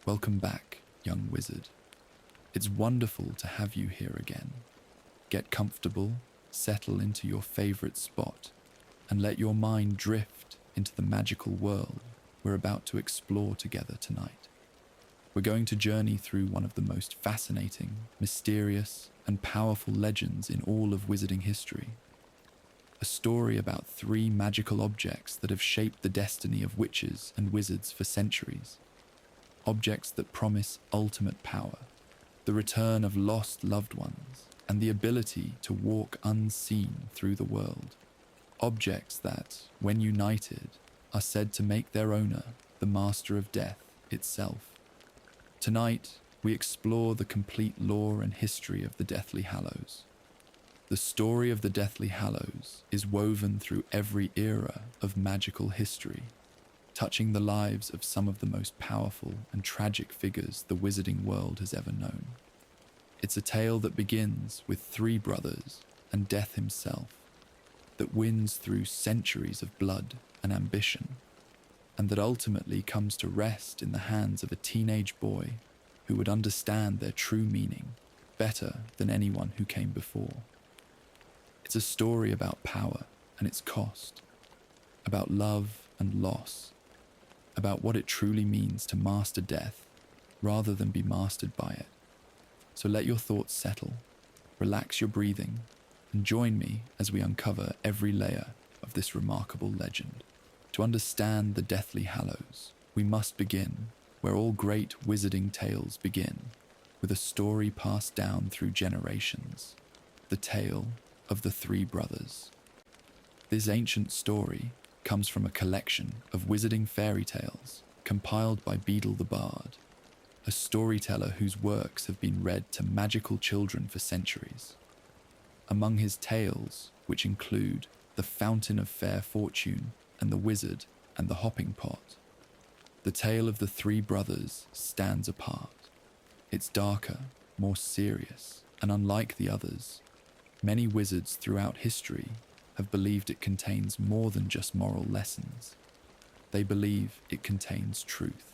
Welcome back, young wizard. It's wonderful to have you here again. Get comfortable, settle into your favorite spot, and let your mind drift into the magical world we're about to explore together tonight. We're going to journey through one of the most fascinating, mysterious, and powerful legends in all of wizarding history. A story about three magical objects that have shaped the destiny of witches and wizards for centuries. Objects that promise ultimate power, the return of lost loved ones, and the ability to walk unseen through the world. Objects that, when united, are said to make their owner the master of death itself. Tonight, we explore the complete lore and history of the Deathly Hallows. The story of the Deathly Hallows is woven through every era of magical history, touching the lives of some of the most powerful and tragic figures the wizarding world has ever known. It's a tale that begins with three brothers and death himself, that wins through centuries of blood and ambition, and that ultimately comes to rest in the hands of a teenage boy who would understand their true meaning better than anyone who came before. It's a story about power and its cost, about love and loss, about what it truly means to master death rather than be mastered by it. So let your thoughts settle, relax your breathing, and join me as we uncover every layer of this remarkable legend. To understand the Deathly Hallows, we must begin where all great wizarding tales begin, with a story passed down through generations, the tale of the three brothers. This ancient story comes from a collection of wizarding fairy tales compiled by Beedle the Bard, a storyteller whose works have been read to magical children for centuries. Among his tales, which include The Fountain of Fair Fortune and The Wizard and the Hopping Pot, the tale of the three brothers stands apart. It's darker, more serious, and unlike the others. Many wizards throughout history have believed it contains more than just moral lessons. They believe it contains truth.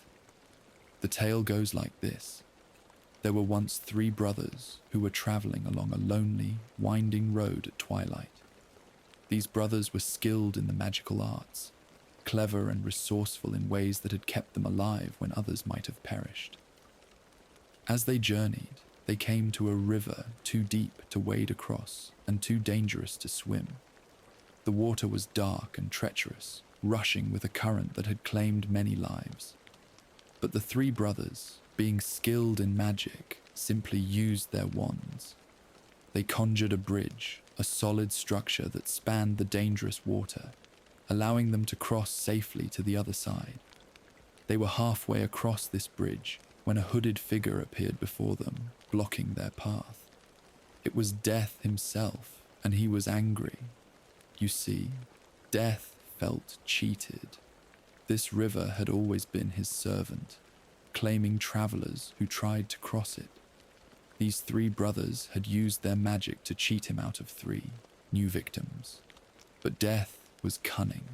The tale goes like this. There were once three brothers who were traveling along a lonely, winding road at twilight. These brothers were skilled in the magical arts, clever and resourceful in ways that had kept them alive when others might have perished. As they journeyed, they came to a river too deep to wade across and too dangerous to swim. The water was dark and treacherous, rushing with a current that had claimed many lives. But the three brothers, being skilled in magic, simply used their wands. They conjured a bridge, a solid structure that spanned the dangerous water, allowing them to cross safely to the other side. They were halfway across this bridge when a hooded figure appeared before them, blocking their path. It was Death himself, and he was angry. You see, Death felt cheated. This river had always been his servant, claiming travelers who tried to cross it. These three brothers had used their magic to cheat him out of three new victims. But Death was cunning.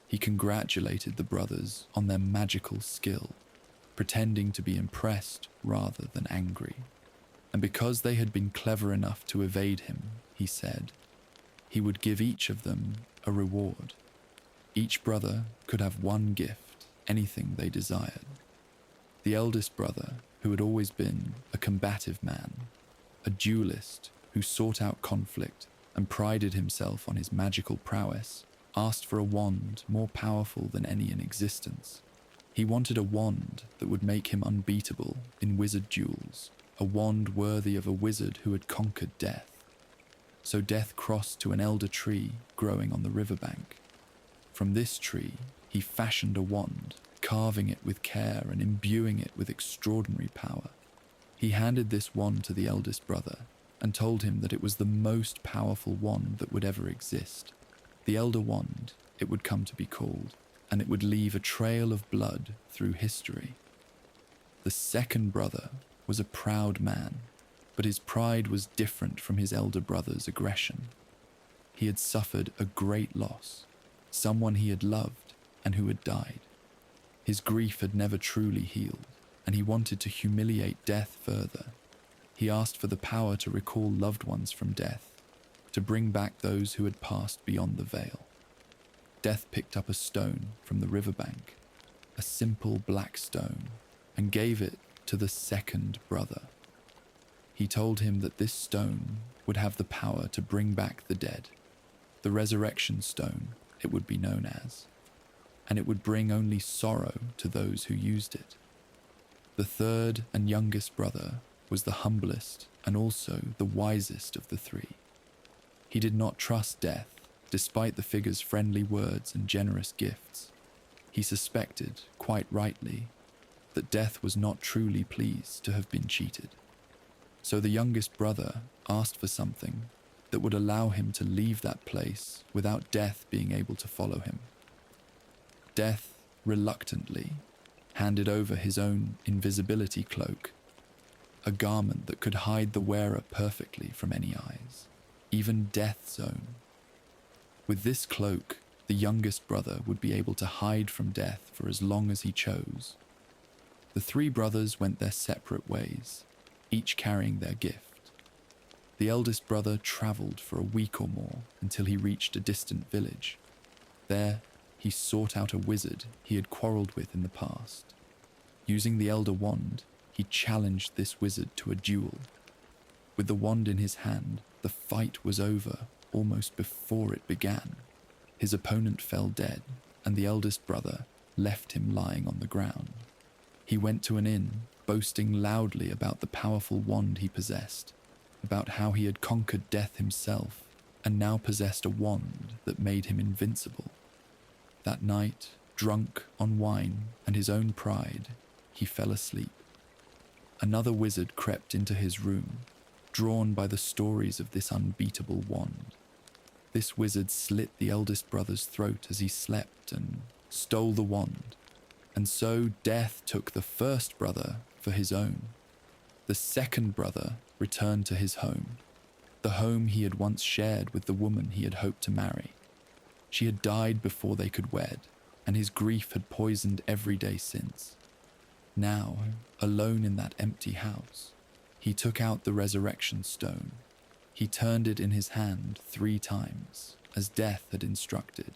He congratulated the brothers on their magical skill, pretending to be impressed rather than angry. And because they had been clever enough to evade him, he said, he would give each of them a reward. Each brother could have one gift, anything they desired. The eldest brother, who had always been a combative man, a duelist who sought out conflict and prided himself on his magical prowess, asked for a wand more powerful than any in existence. He wanted a wand that would make him unbeatable in wizard duels, a wand worthy of a wizard who had conquered death. So Death crossed to an elder tree growing on the riverbank. From this tree, he fashioned a wand, carving it with care and imbuing it with extraordinary power. He handed this wand to the eldest brother and told him that it was the most powerful wand that would ever exist. The Elder Wand, it would come to be called, and it would leave a trail of blood through history. The second brother was a proud man, but his pride was different from his elder brother's aggression. He had suffered a great loss, someone he had loved and who had died. His grief had never truly healed, and he wanted to humiliate death further. He asked for the power to recall loved ones from death, to bring back those who had passed beyond the veil. Death picked up a stone from the riverbank, a simple black stone, and gave it to the second brother. He told him that this stone would have the power to bring back the dead, the resurrection stone it would be known as, and it would bring only sorrow to those who used it. The third and youngest brother was the humblest and also the wisest of the three. He did not trust death, despite the figure's friendly words and generous gifts. He suspected, quite rightly, that death was not truly pleased to have been cheated. So the youngest brother asked for something that would allow him to leave that place without death being able to follow him. Death, reluctantly, handed over his own invisibility cloak, a garment that could hide the wearer perfectly from any eyes, even death's own. With this cloak, the youngest brother would be able to hide from death for as long as he chose. The three brothers went their separate ways, each carrying their gift. The eldest brother traveled for a week or more until he reached a distant village. There, he sought out a wizard he had quarreled with in the past. Using the elder wand, he challenged this wizard to a duel. With the wand in his hand, the fight was over almost before it began. His opponent fell dead, and the eldest brother left him lying on the ground. He went to an inn, boasting loudly about the powerful wand he possessed, about how he had conquered death himself, and now possessed a wand that made him invincible. That night, drunk on wine and his own pride, he fell asleep. Another wizard crept into his room, drawn by the stories of this unbeatable wand. This wizard slit the eldest brother's throat as he slept and stole the wand, and so death took the first brother for his own. The second brother returned to his home, the home he had once shared with the woman he had hoped to marry. She had died before they could wed, and his grief had poisoned every day since. Now, alone in that empty house, he took out the resurrection stone. He turned it in his hand 3 times, as death had instructed.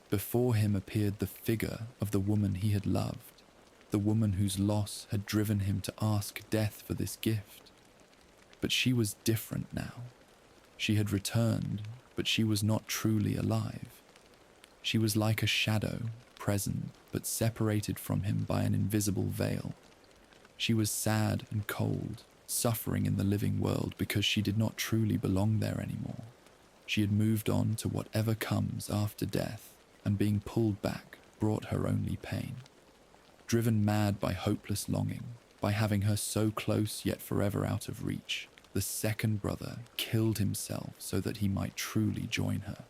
Before him appeared the figure of the woman he had loved, the woman whose loss had driven him to ask death for this gift. But she was different now. She had returned, but she was not truly alive. She was like a shadow, present but separated from him by an invisible veil. She was sad and cold, suffering in the living world because she did not truly belong there anymore. She had moved on to whatever comes after death, and being pulled back brought her only pain. Driven mad by hopeless longing, by having her so close yet forever out of reach, the second brother killed himself so that he might truly join her.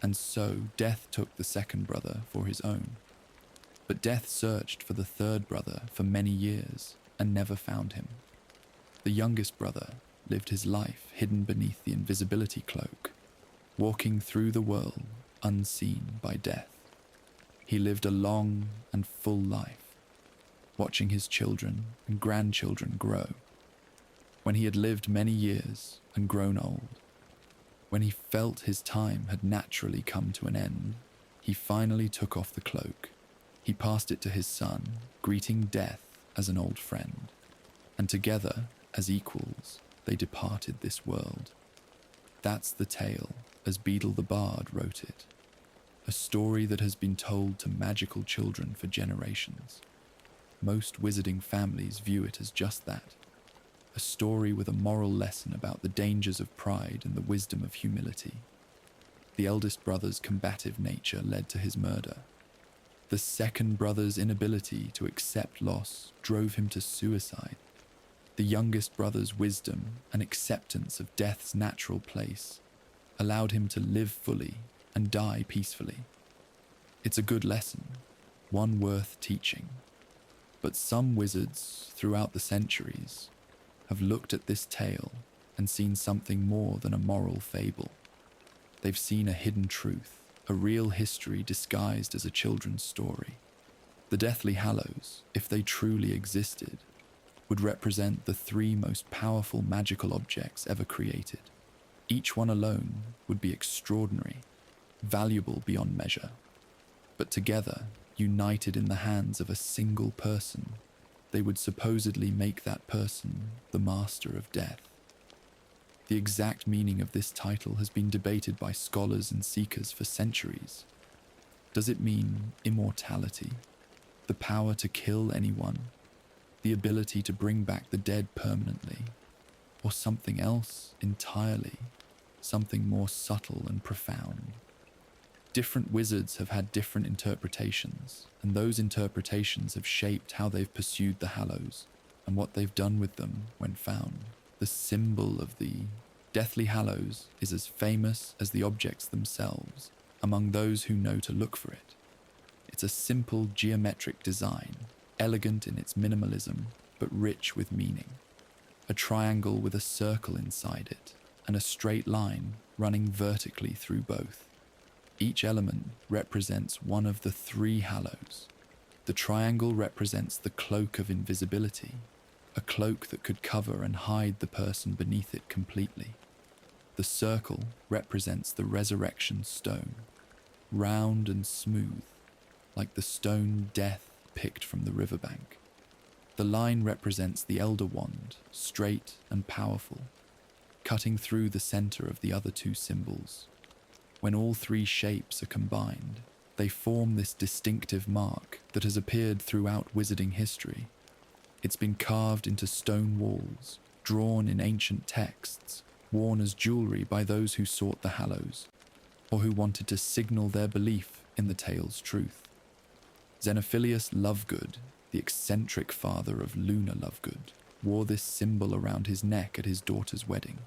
And so death took the second brother for his own. But death searched for the third brother for many years and never found him. The youngest brother lived his life hidden beneath the invisibility cloak, walking through the world unseen by death. He lived a long and full life, watching his children and grandchildren grow. When he had lived many years and grown old, when he felt his time had naturally come to an end, he finally took off the cloak. He passed it to his son, greeting death as an old friend, and together, as equals, they departed this world. That's the tale, as Beadle the Bard wrote it. A story that has been told to magical children for generations. Most wizarding families view it as just that. A story with a moral lesson about the dangers of pride and the wisdom of humility. The eldest brother's combative nature led to his murder. The second brother's inability to accept loss drove him to suicide. The youngest brother's wisdom and acceptance of death's natural place allowed him to live fully and die peacefully. It's a good lesson, one worth teaching. But some wizards throughout the centuries have looked at this tale and seen something more than a moral fable. They've seen a hidden truth, a real history disguised as a children's story. The Deathly Hallows, if they truly existed, would represent the three most powerful magical objects ever created. Each one alone would be extraordinary, valuable beyond measure, but together, united in the hands of a single person, they would supposedly make that person the master of death. The exact meaning of this title has been debated by scholars and seekers for centuries. Does it mean immortality, the power to kill anyone, the ability to bring back the dead permanently, or something else entirely, something more subtle and profound? Different wizards have had different interpretations, and those interpretations have shaped how they've pursued the Hallows and what they've done with them when found. The symbol of the Deathly Hallows is as famous as the objects themselves among those who know to look for it. It's a simple geometric design, elegant in its minimalism, but rich with meaning. A triangle with a circle inside it, and a straight line running vertically through both. Each element represents one of the three Hallows. The triangle represents the cloak of invisibility, a cloak that could cover and hide the person beneath it completely. The circle represents the resurrection stone, round and smooth, like the stone Death picked from the riverbank. The line represents the Elder Wand, straight and powerful, cutting through the center of the other two symbols. When all three shapes are combined, they form this distinctive mark that has appeared throughout wizarding history. It's been carved into stone walls, drawn in ancient texts, worn as jewelry by those who sought the Hallows, or who wanted to signal their belief in the tale's truth. Xenophilius Lovegood, the eccentric father of Luna Lovegood, wore this symbol around his neck at his daughter's wedding,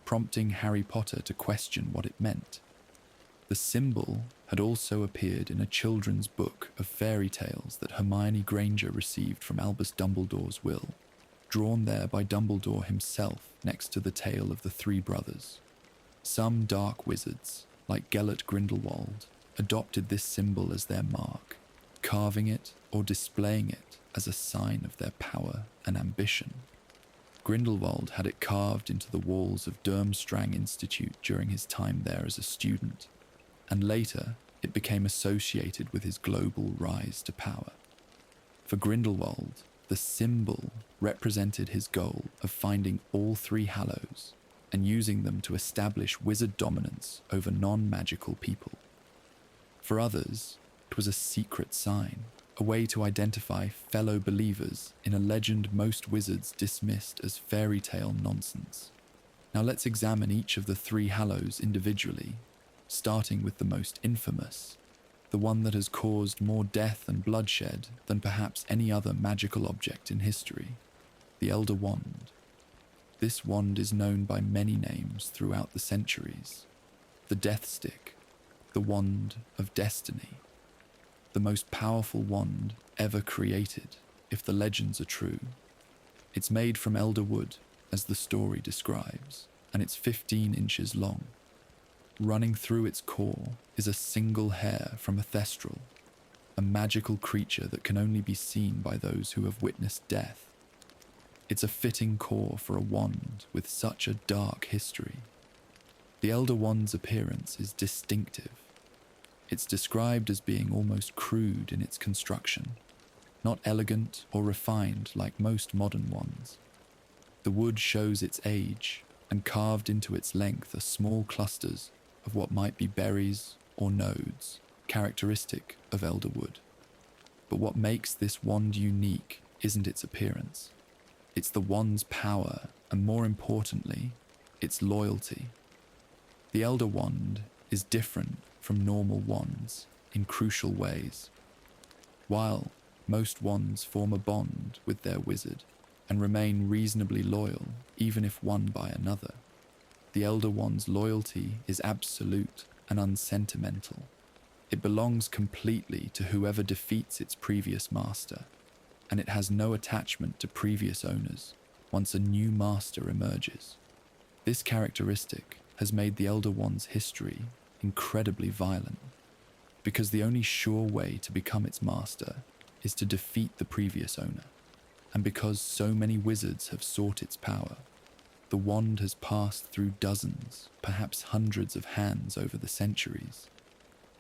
prompting Harry Potter to question what it meant. The symbol had also appeared in a children's book of fairy tales that Hermione Granger received from Albus Dumbledore's will, drawn there by Dumbledore himself next to the tale of the three brothers. Some dark wizards, like Gellert Grindelwald, adopted this symbol as their mark, carving it or displaying it as a sign of their power and ambition. Grindelwald had it carved into the walls of Durmstrang Institute during his time there as a student, and later it became associated with his global rise to power. For Grindelwald, the symbol represented his goal of finding all three Hallows and using them to establish wizard dominance over non-magical people. For others, it was a secret sign, a way to identify fellow believers in a legend most wizards dismissed as fairy tale nonsense. Now let's examine each of the three Hallows individually, starting with the most infamous, the one that has caused more death and bloodshed than perhaps any other magical object in history, the Elder Wand. This wand is known by many names throughout the centuries: the Death Stick, the Wand of Destiny, the most powerful wand ever created, if the legends are true. It's made from elder wood, as the story describes, and it's 15 inches long. Running through its core is a single hair from a thestral, a magical creature that can only be seen by those who have witnessed death. It's a fitting core for a wand with such a dark history. The Elder Wand's appearance is distinctive. It's described as being almost crude in its construction, not elegant or refined like most modern wands. The wood shows its age, and carved into its length are small clusters of what might be berries or nodes, characteristic of elderwood. But what makes this wand unique isn't its appearance. It's the wand's power, and more importantly, its loyalty. The Elder Wand is different from normal wands in crucial ways. While most wands form a bond with their wizard and remain reasonably loyal even if won by another, the Elder Wand's loyalty is absolute and unsentimental. It belongs completely to whoever defeats its previous master, and it has no attachment to previous owners once a new master emerges. This characteristic has made the Elder Wand's history incredibly violent, because the only sure way to become its master is to defeat the previous owner, and because so many wizards have sought its power, the wand has passed through dozens, perhaps hundreds of hands over the centuries.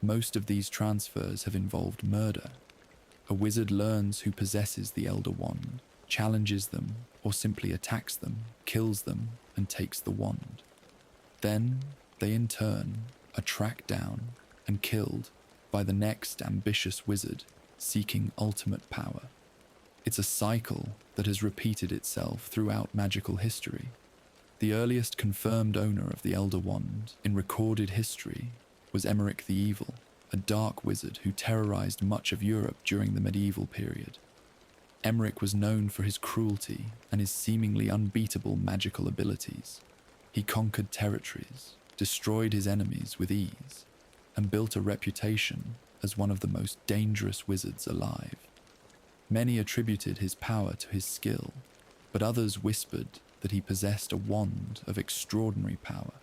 Most of these transfers have involved murder. A wizard learns who possesses the Elder Wand, challenges them, or simply attacks them, kills them, and takes the wand. Then, they in turn are tracked down and killed by the next ambitious wizard seeking ultimate power. It's a cycle that has repeated itself throughout magical history. The earliest confirmed owner of the Elder Wand in recorded history was Emmerich the Evil, a dark wizard who terrorized much of Europe during the medieval period. Emmerich was known for his cruelty and his seemingly unbeatable magical abilities. He conquered territories, destroyed his enemies with ease, and built a reputation as one of the most dangerous wizards alive. Many attributed his power to his skill, but others whispered that he possessed a wand of extraordinary power.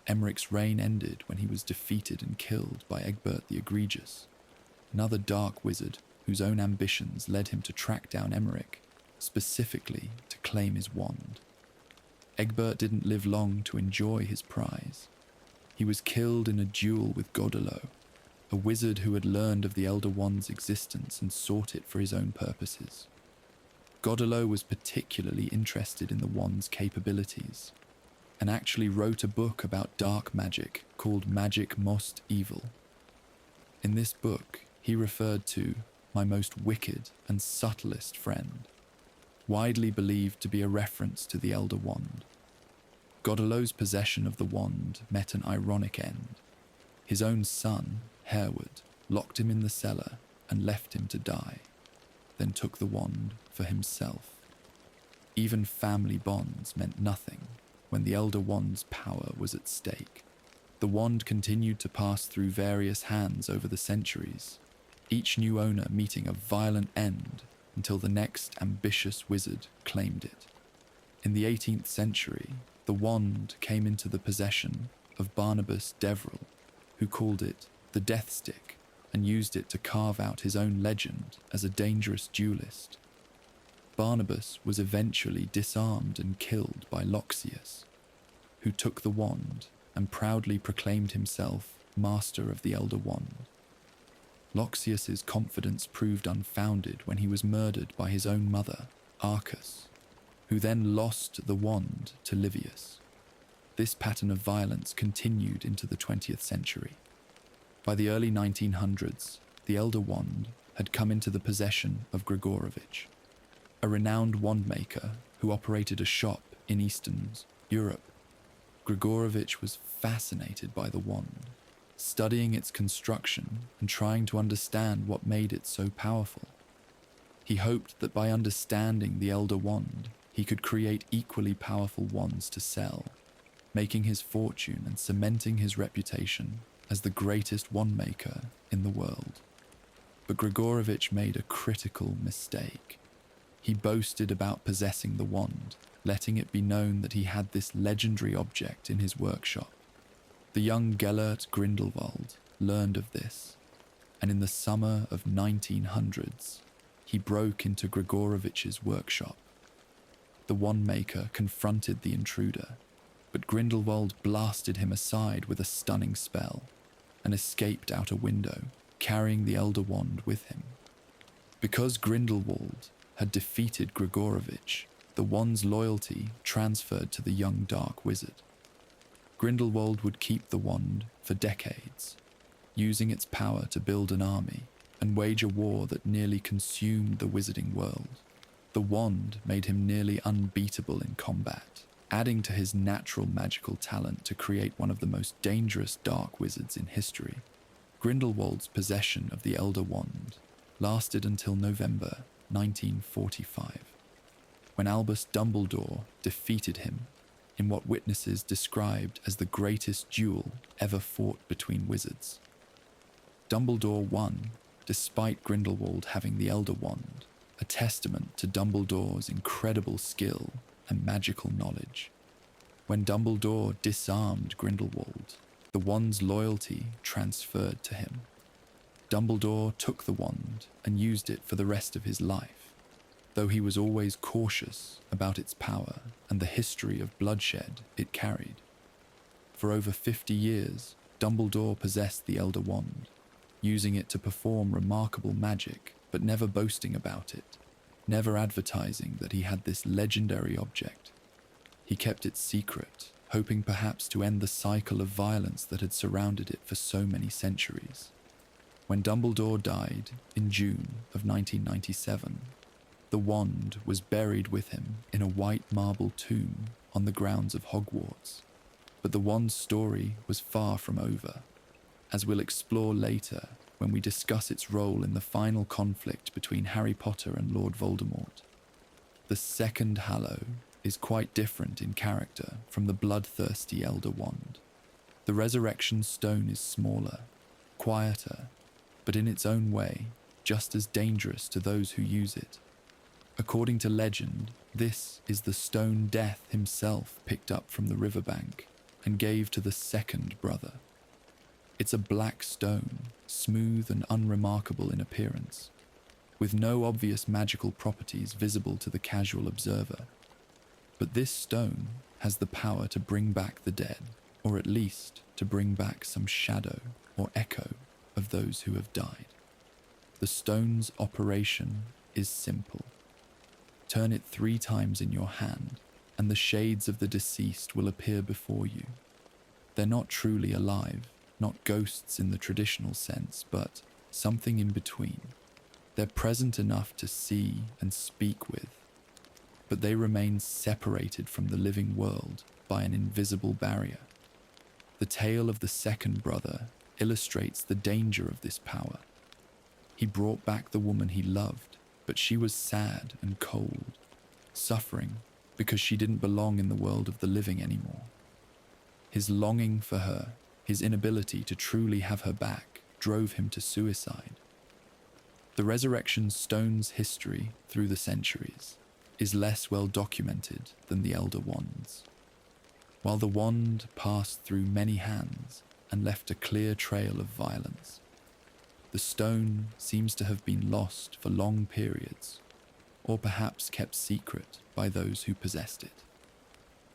Emmerich's reign ended when he was defeated and killed by Egbert the Egregious, another dark wizard whose own ambitions led him to track down Emmerich, specifically to claim his wand. Egbert didn't live long to enjoy his prize. He was killed in a duel with Grindelwald, a wizard who had learned of the Elder Wand's existence and sought it for his own purposes. Grindelwald was particularly interested in the wand's capabilities, and actually wrote a book about dark magic called Magic Most Evil. In this book, he referred to my most wicked and subtlest friend, widely believed to be a reference to the Elder Wand. Grindelwald's possession of the wand met an ironic end. His own son, Hereward, locked him in the cellar and left him to die, then took the wand for himself. Even family bonds meant nothing when the Elder Wand's power was at stake. The wand continued to pass through various hands over the centuries, each new owner meeting a violent end until the next ambitious wizard claimed it. In the 18th century, the wand came into the possession of Barnabas Deverell, who called it the Death Stick and used it to carve out his own legend as a dangerous duelist. Barnabas was eventually disarmed and killed by Loxias, who took the wand and proudly proclaimed himself master of the Elder Wand. Loxias's confidence proved unfounded when he was murdered by his own mother, Arcas, who then lost the wand to Livius. This pattern of violence continued into the 20th century. By the early 1900s, the Elder Wand had come into the possession of Grigorovich, a renowned wandmaker who operated a shop in Eastern Europe. Grigorovich was fascinated by the wand, studying its construction and trying to understand what made it so powerful. He hoped that by understanding the Elder Wand, he could create equally powerful wands to sell, making his fortune and cementing his reputation as the greatest wandmaker in the world. But Grigorovich made a critical mistake. He boasted about possessing the wand, letting it be known that he had this legendary object in his workshop. The young Gellert Grindelwald learned of this, and in the summer of 1900s, he broke into Grigorovich's workshop. The wandmaker confronted the intruder, but Grindelwald blasted him aside with a stunning spell and escaped out a window, carrying the Elder Wand with him. Because Grindelwald had defeated Grigorovich, the wand's loyalty transferred to the young dark wizard. Grindelwald would keep the wand for decades, using its power to build an army and wage a war that nearly consumed the wizarding world. The wand made him nearly unbeatable in combat, adding to his natural magical talent to create one of the most dangerous dark wizards in history. Grindelwald's possession of the Elder Wand lasted until November 1945, when Albus Dumbledore defeated him in what witnesses described as the greatest duel ever fought between wizards. Dumbledore won, despite Grindelwald having the Elder Wand, a testament to Dumbledore's incredible skill and magical knowledge. When Dumbledore disarmed Grindelwald, the wand's loyalty transferred to him. Dumbledore took the wand and used it for the rest of his life, though he was always cautious about its power and the history of bloodshed it carried. For over 50 years, Dumbledore possessed the Elder Wand, using it to perform remarkable magic, but never boasting about it, never advertising that he had this legendary object. He kept it secret, hoping perhaps to end the cycle of violence that had surrounded it for so many centuries. When Dumbledore died in June of 1997, the wand was buried with him in a white marble tomb on the grounds of Hogwarts. But the wand's story was far from over, as we'll explore later when we discuss its role in the final conflict between Harry Potter and Lord Voldemort. The second Hallow is quite different in character from the bloodthirsty Elder Wand. The Resurrection Stone is smaller, quieter, but in its own way, just as dangerous to those who use it. According to legend, this is the stone Death himself picked up from the riverbank and gave to the second brother. It's a black stone, smooth and unremarkable in appearance, with no obvious magical properties visible to the casual observer. But this stone has the power to bring back the dead, or at least to bring back some shadow or echo of those who have died. The stone's operation is simple. Turn it 3 times in your hand, and the shades of the deceased will appear before you. They're not truly alive, not ghosts in the traditional sense, but something in between. They're present enough to see and speak with, but they remain separated from the living world by an invisible barrier. The tale of the second brother illustrates the danger of this power. He brought back the woman he loved, but she was sad and cold, suffering because she didn't belong in the world of the living anymore. His longing for her, his inability to truly have her back, drove him to suicide. The Resurrection Stone's history through the centuries is less well documented than the Elder Wand's. While the wand passed through many hands and left a clear trail of violence, the stone seems to have been lost for long periods, or perhaps kept secret by those who possessed it.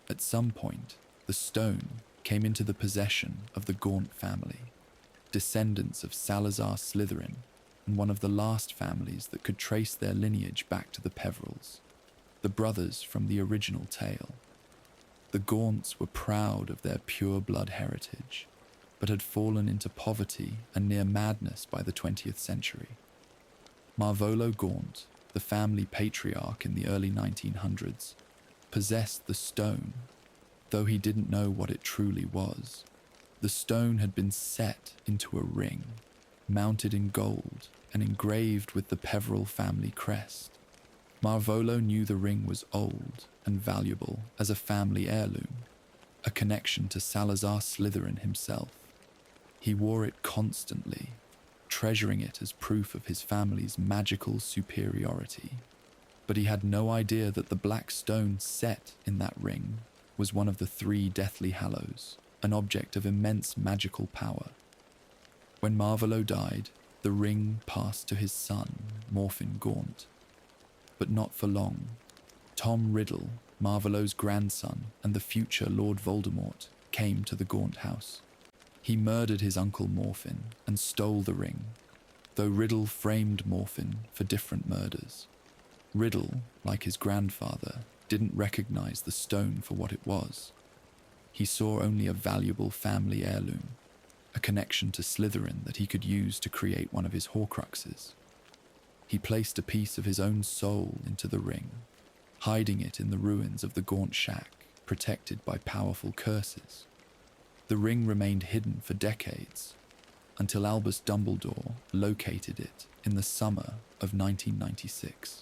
At some point, the stone came into the possession of the Gaunt family, descendants of Salazar Slytherin, and one of the last families that could trace their lineage back to the Peverils, the brothers from the original tale. The Gaunts were proud of their pure blood heritage, but had fallen into poverty and near madness by the 20th century. Marvolo Gaunt, the family patriarch in the early 1900s, possessed the stone, though he didn't know what it truly was. The stone had been set into a ring, mounted in gold and engraved with the Peveril family crest. Marvolo knew the ring was old and valuable as a family heirloom, a connection to Salazar Slytherin himself. He wore it constantly, treasuring it as proof of his family's magical superiority. But he had no idea that the black stone set in that ring was one of the 3 Deathly Hallows, an object of immense magical power. When Marvolo died, the ring passed to his son, Morfin Gaunt. But not for long. Tom Riddle, Marvolo's grandson and the future Lord Voldemort, came to the Gaunt house. He murdered his uncle Morfin and stole the ring, though Riddle framed Morfin for different murders. Riddle, like his grandfather, didn't recognize the stone for what it was. He saw only a valuable family heirloom, a connection to Slytherin that he could use to create one of his Horcruxes. He placed a piece of his own soul into the ring, hiding it in the ruins of the Gaunt shack, protected by powerful curses. The ring remained hidden for decades, until Albus Dumbledore located it in the summer of 1996.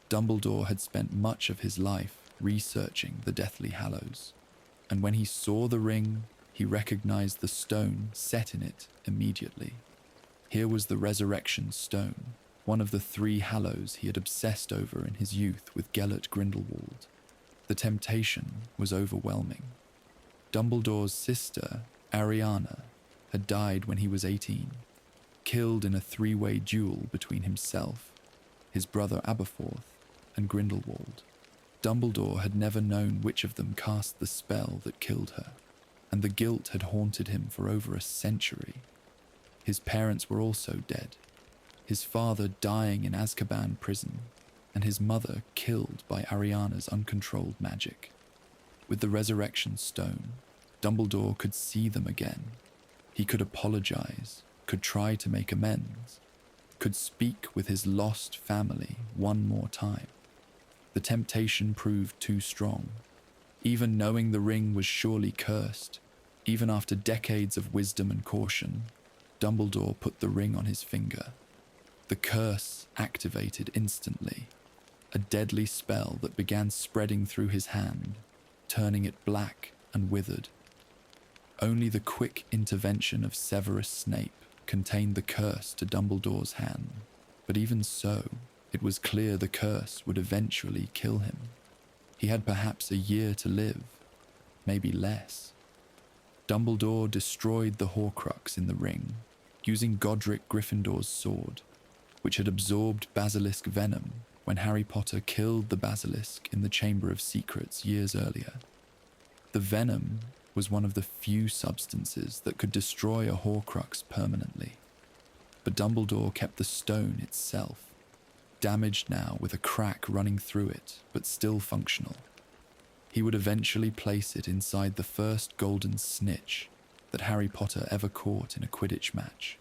Dumbledore had spent much of his life researching the Deathly Hallows, and when he saw the ring, he recognized the stone set in it immediately. Here was the Resurrection Stone, one of the 3 Hallows he had obsessed over in his youth with Gellert Grindelwald. The temptation was overwhelming. Dumbledore's sister, Ariana, had died when he was 18. killed in a three-way duel between himself, his brother Aberforth, and Grindelwald. Dumbledore had never known which of them cast the spell that killed her, and the guilt had haunted him for over a century. His parents were also dead, his father dying in Azkaban prison, and his mother killed by Ariana's uncontrolled magic. With the resurrection stone, Dumbledore could see them again. He could apologize, could try to make amends, could speak with his lost family one more time. The temptation proved too strong. Even knowing the ring was surely cursed, even after decades of wisdom and caution, Dumbledore put the ring on his finger. The curse activated instantly, a deadly spell that began spreading through his hand, turning it black and withered. Only the quick intervention of Severus Snape contained the curse to Dumbledore's hand, but even so, it was clear the curse would eventually kill him. He had perhaps a year to live, maybe less. Dumbledore destroyed the Horcrux in the ring, using Godric Gryffindor's sword, which had absorbed basilisk venom when Harry Potter killed the basilisk in the Chamber of Secrets years earlier. The venom was one of the few substances that could destroy a Horcrux permanently, but Dumbledore kept the stone itself, damaged now with a crack running through it, but still functional. He would eventually place it inside the first golden snitch that Harry Potter ever caught in a Quidditch match,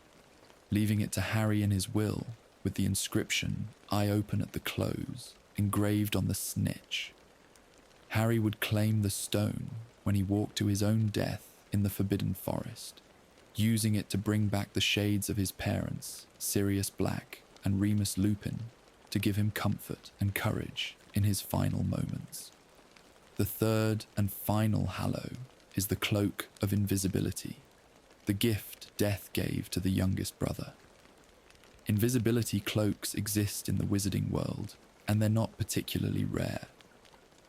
leaving it to Harry in his will with the inscription, "I open at the close," engraved on the snitch. Harry would claim the stone when he walked to his own death in the Forbidden Forest, using it to bring back the shades of his parents, Sirius Black and Remus Lupin, to give him comfort and courage in his final moments. The third and final Hallow is the Cloak of Invisibility, the gift Death gave to the youngest brother. Invisibility cloaks exist in the wizarding world, and they're not particularly rare.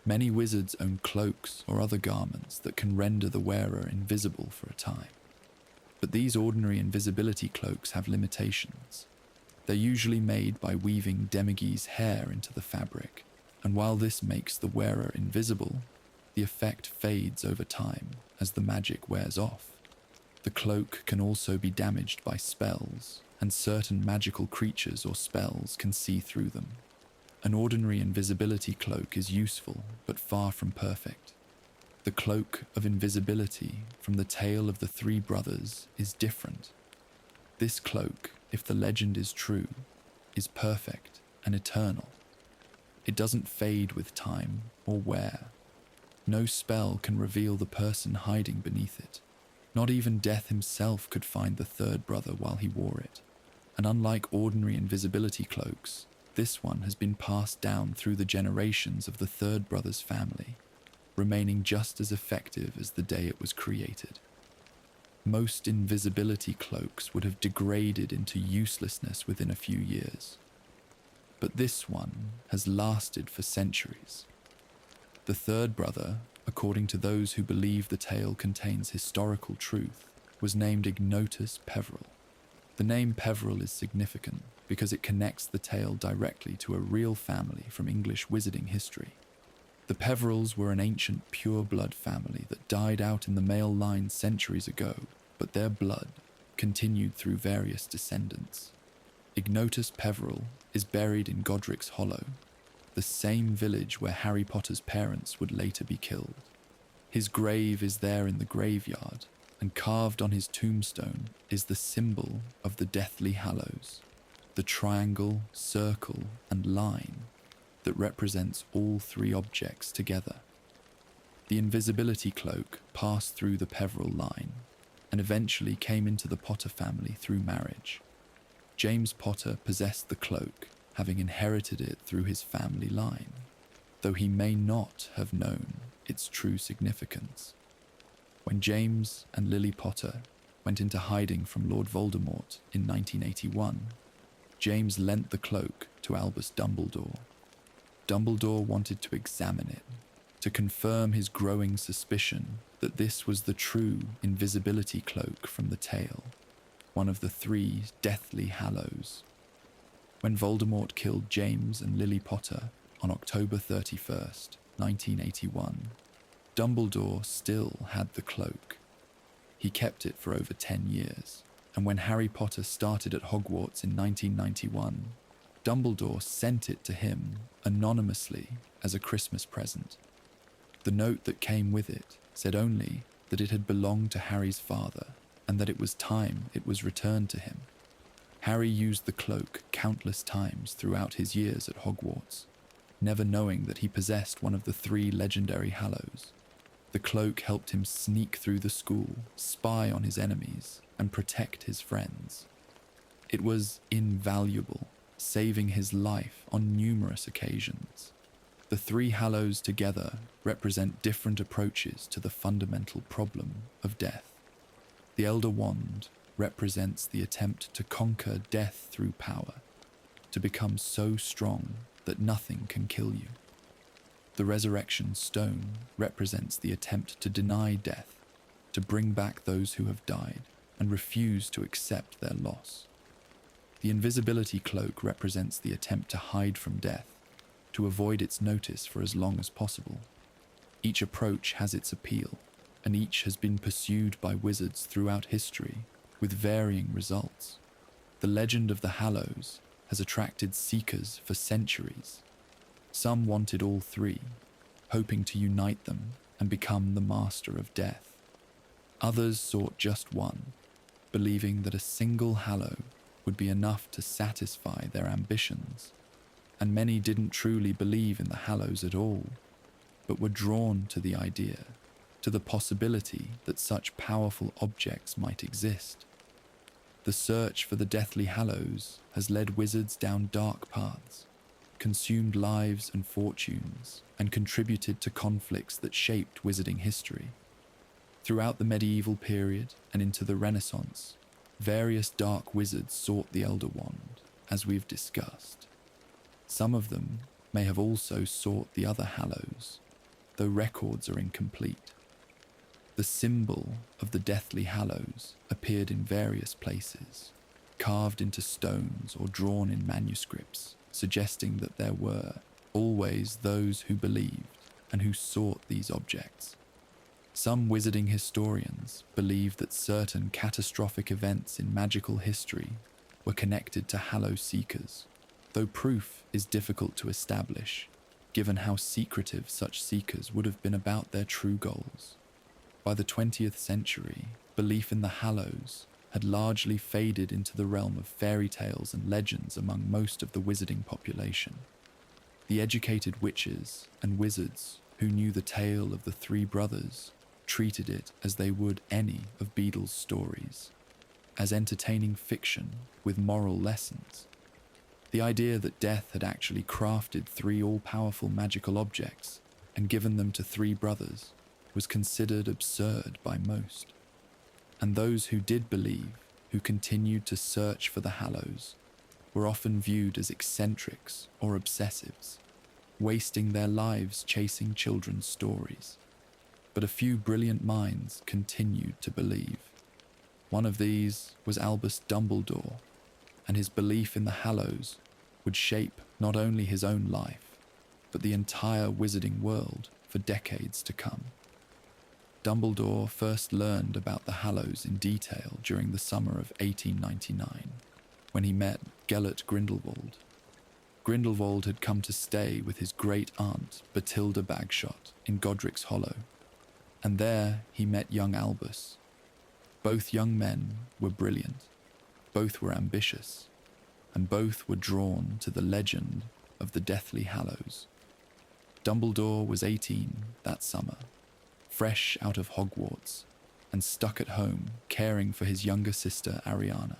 Many wizards own cloaks or other garments that can render the wearer invisible for a time. But these ordinary invisibility cloaks have limitations. They're usually made by weaving Demigi's hair into the fabric, and while this makes the wearer invisible, the effect fades over time as the magic wears off. The cloak can also be damaged by spells, and certain magical creatures or spells can see through them. An ordinary invisibility cloak is useful, but far from perfect. The Cloak of Invisibility from the tale of the three brothers is different. This cloak, if the legend is true, is perfect and eternal. It doesn't fade with time or wear. No spell can reveal the person hiding beneath it. Not even Death himself could find the third brother while he wore it. And unlike ordinary invisibility cloaks, this one has been passed down through the generations of the third brother's family, remaining just as effective as the day it was created. Most invisibility cloaks would have degraded into uselessness within a few years. But this one has lasted for centuries. The third brother, according to those who believe the tale contains historical truth, was named Ignotus Peverell. The name Peverell is significant because it connects the tale directly to a real family from English wizarding history. The Peverells were an ancient pure-blood family that died out in the male line centuries ago, but their blood continued through various descendants. Ignotus Peverell is buried in Godric's Hollow, the same village where Harry Potter's parents would later be killed. His grave is there in the graveyard, and carved on his tombstone is the symbol of the Deathly Hallows, the triangle, circle, and line that represents all three objects together. The invisibility cloak passed through the Peverell line and eventually came into the Potter family through marriage. James Potter possessed the cloak, having inherited it through his family line, though he may not have known its true significance. When James and Lily Potter went into hiding from Lord Voldemort in 1981, James lent the cloak to Albus Dumbledore. Dumbledore wanted to examine it, to confirm his growing suspicion that this was the true invisibility cloak from the tale. one of the three Deathly Hallows. When Voldemort killed James and Lily Potter on October 31st, 1981, Dumbledore still had the cloak. He kept it for over 10 years, and when Harry Potter started at Hogwarts in 1991, Dumbledore sent it to him anonymously as a Christmas present. The note that came with it said only that it had belonged to Harry's father and that it was time it was returned to him. Harry used the cloak countless times throughout his years at Hogwarts, never knowing that he possessed one of the three legendary Hallows. The cloak helped him sneak through the school, spy on his enemies, and protect his friends. It was invaluable, saving his life on numerous occasions. The three Hallows together represent different approaches to the fundamental problem of death. The Elder Wand represents the attempt to conquer death through power, to become so strong that nothing can kill you. The Resurrection Stone represents the attempt to deny death, to bring back those who have died and refuse to accept their loss. The Invisibility Cloak represents the attempt to hide from death, to avoid its notice for as long as possible. Each approach has its appeal, and each has been pursued by wizards throughout history, with varying results. The legend of the Hallows has attracted seekers for centuries. Some wanted all three, hoping to unite them and become the master of death. Others sought just one, believing that a single Hallow would be enough to satisfy their ambitions. And many didn't truly believe in the Hallows at all, but were drawn to the idea, to the possibility that such powerful objects might exist. The search for the Deathly Hallows has led wizards down dark paths, consumed lives and fortunes, and contributed to conflicts that shaped wizarding history. Throughout the medieval period and into the Renaissance, various dark wizards sought the Elder Wand, as we've discussed. Some of them may have also sought the other Hallows, though records are incomplete. The symbol of the Deathly Hallows appeared in various places, carved into stones or drawn in manuscripts, suggesting that there were always those who believed and who sought these objects. Some wizarding historians believe that certain catastrophic events in magical history were connected to Hallow seekers, though proof is difficult to establish, given how secretive such seekers would have been about their true goals. By the 20th century, belief in the Hallows had largely faded into the realm of fairy tales and legends among most of the wizarding population. The educated witches and wizards who knew the tale of the three brothers treated it as they would any of Beadle's stories, as entertaining fiction with moral lessons. The idea that death had actually crafted three all-powerful magical objects and given them to three brothers was considered absurd by most. And those who did believe, who continued to search for the Hallows, were often viewed as eccentrics or obsessives, wasting their lives chasing children's stories. But a few brilliant minds continued to believe. One of these was Albus Dumbledore, and his belief in the Hallows would shape not only his own life, but the entire wizarding world for decades to come. Dumbledore first learned about the Hallows in detail during the summer of 1899, when he met Gellert Grindelwald. Grindelwald had come to stay with his great-aunt Bathilda Bagshot in Godric's Hollow, and there he met young Albus. Both young men were brilliant, both were ambitious, and both were drawn to the legend of the Deathly Hallows. Dumbledore was 18 that summer, fresh out of Hogwarts, and stuck at home caring for his younger sister Ariana.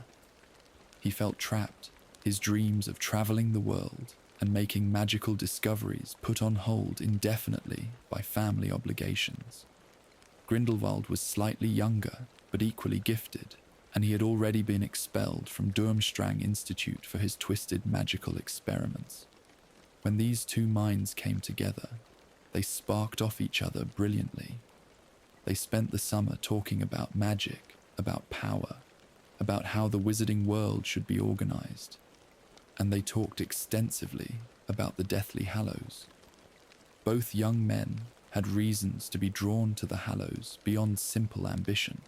He felt trapped, his dreams of traveling the world and making magical discoveries put on hold indefinitely by family obligations. Grindelwald was slightly younger, but equally gifted, and he had already been expelled from Durmstrang Institute for his twisted magical experiments. When these two minds came together, they sparked off each other brilliantly. They spent the summer talking about magic, about power, about how the wizarding world should be organized, and they talked extensively about the Deathly Hallows. Both young men had reasons to be drawn to the Hallows beyond simple ambition.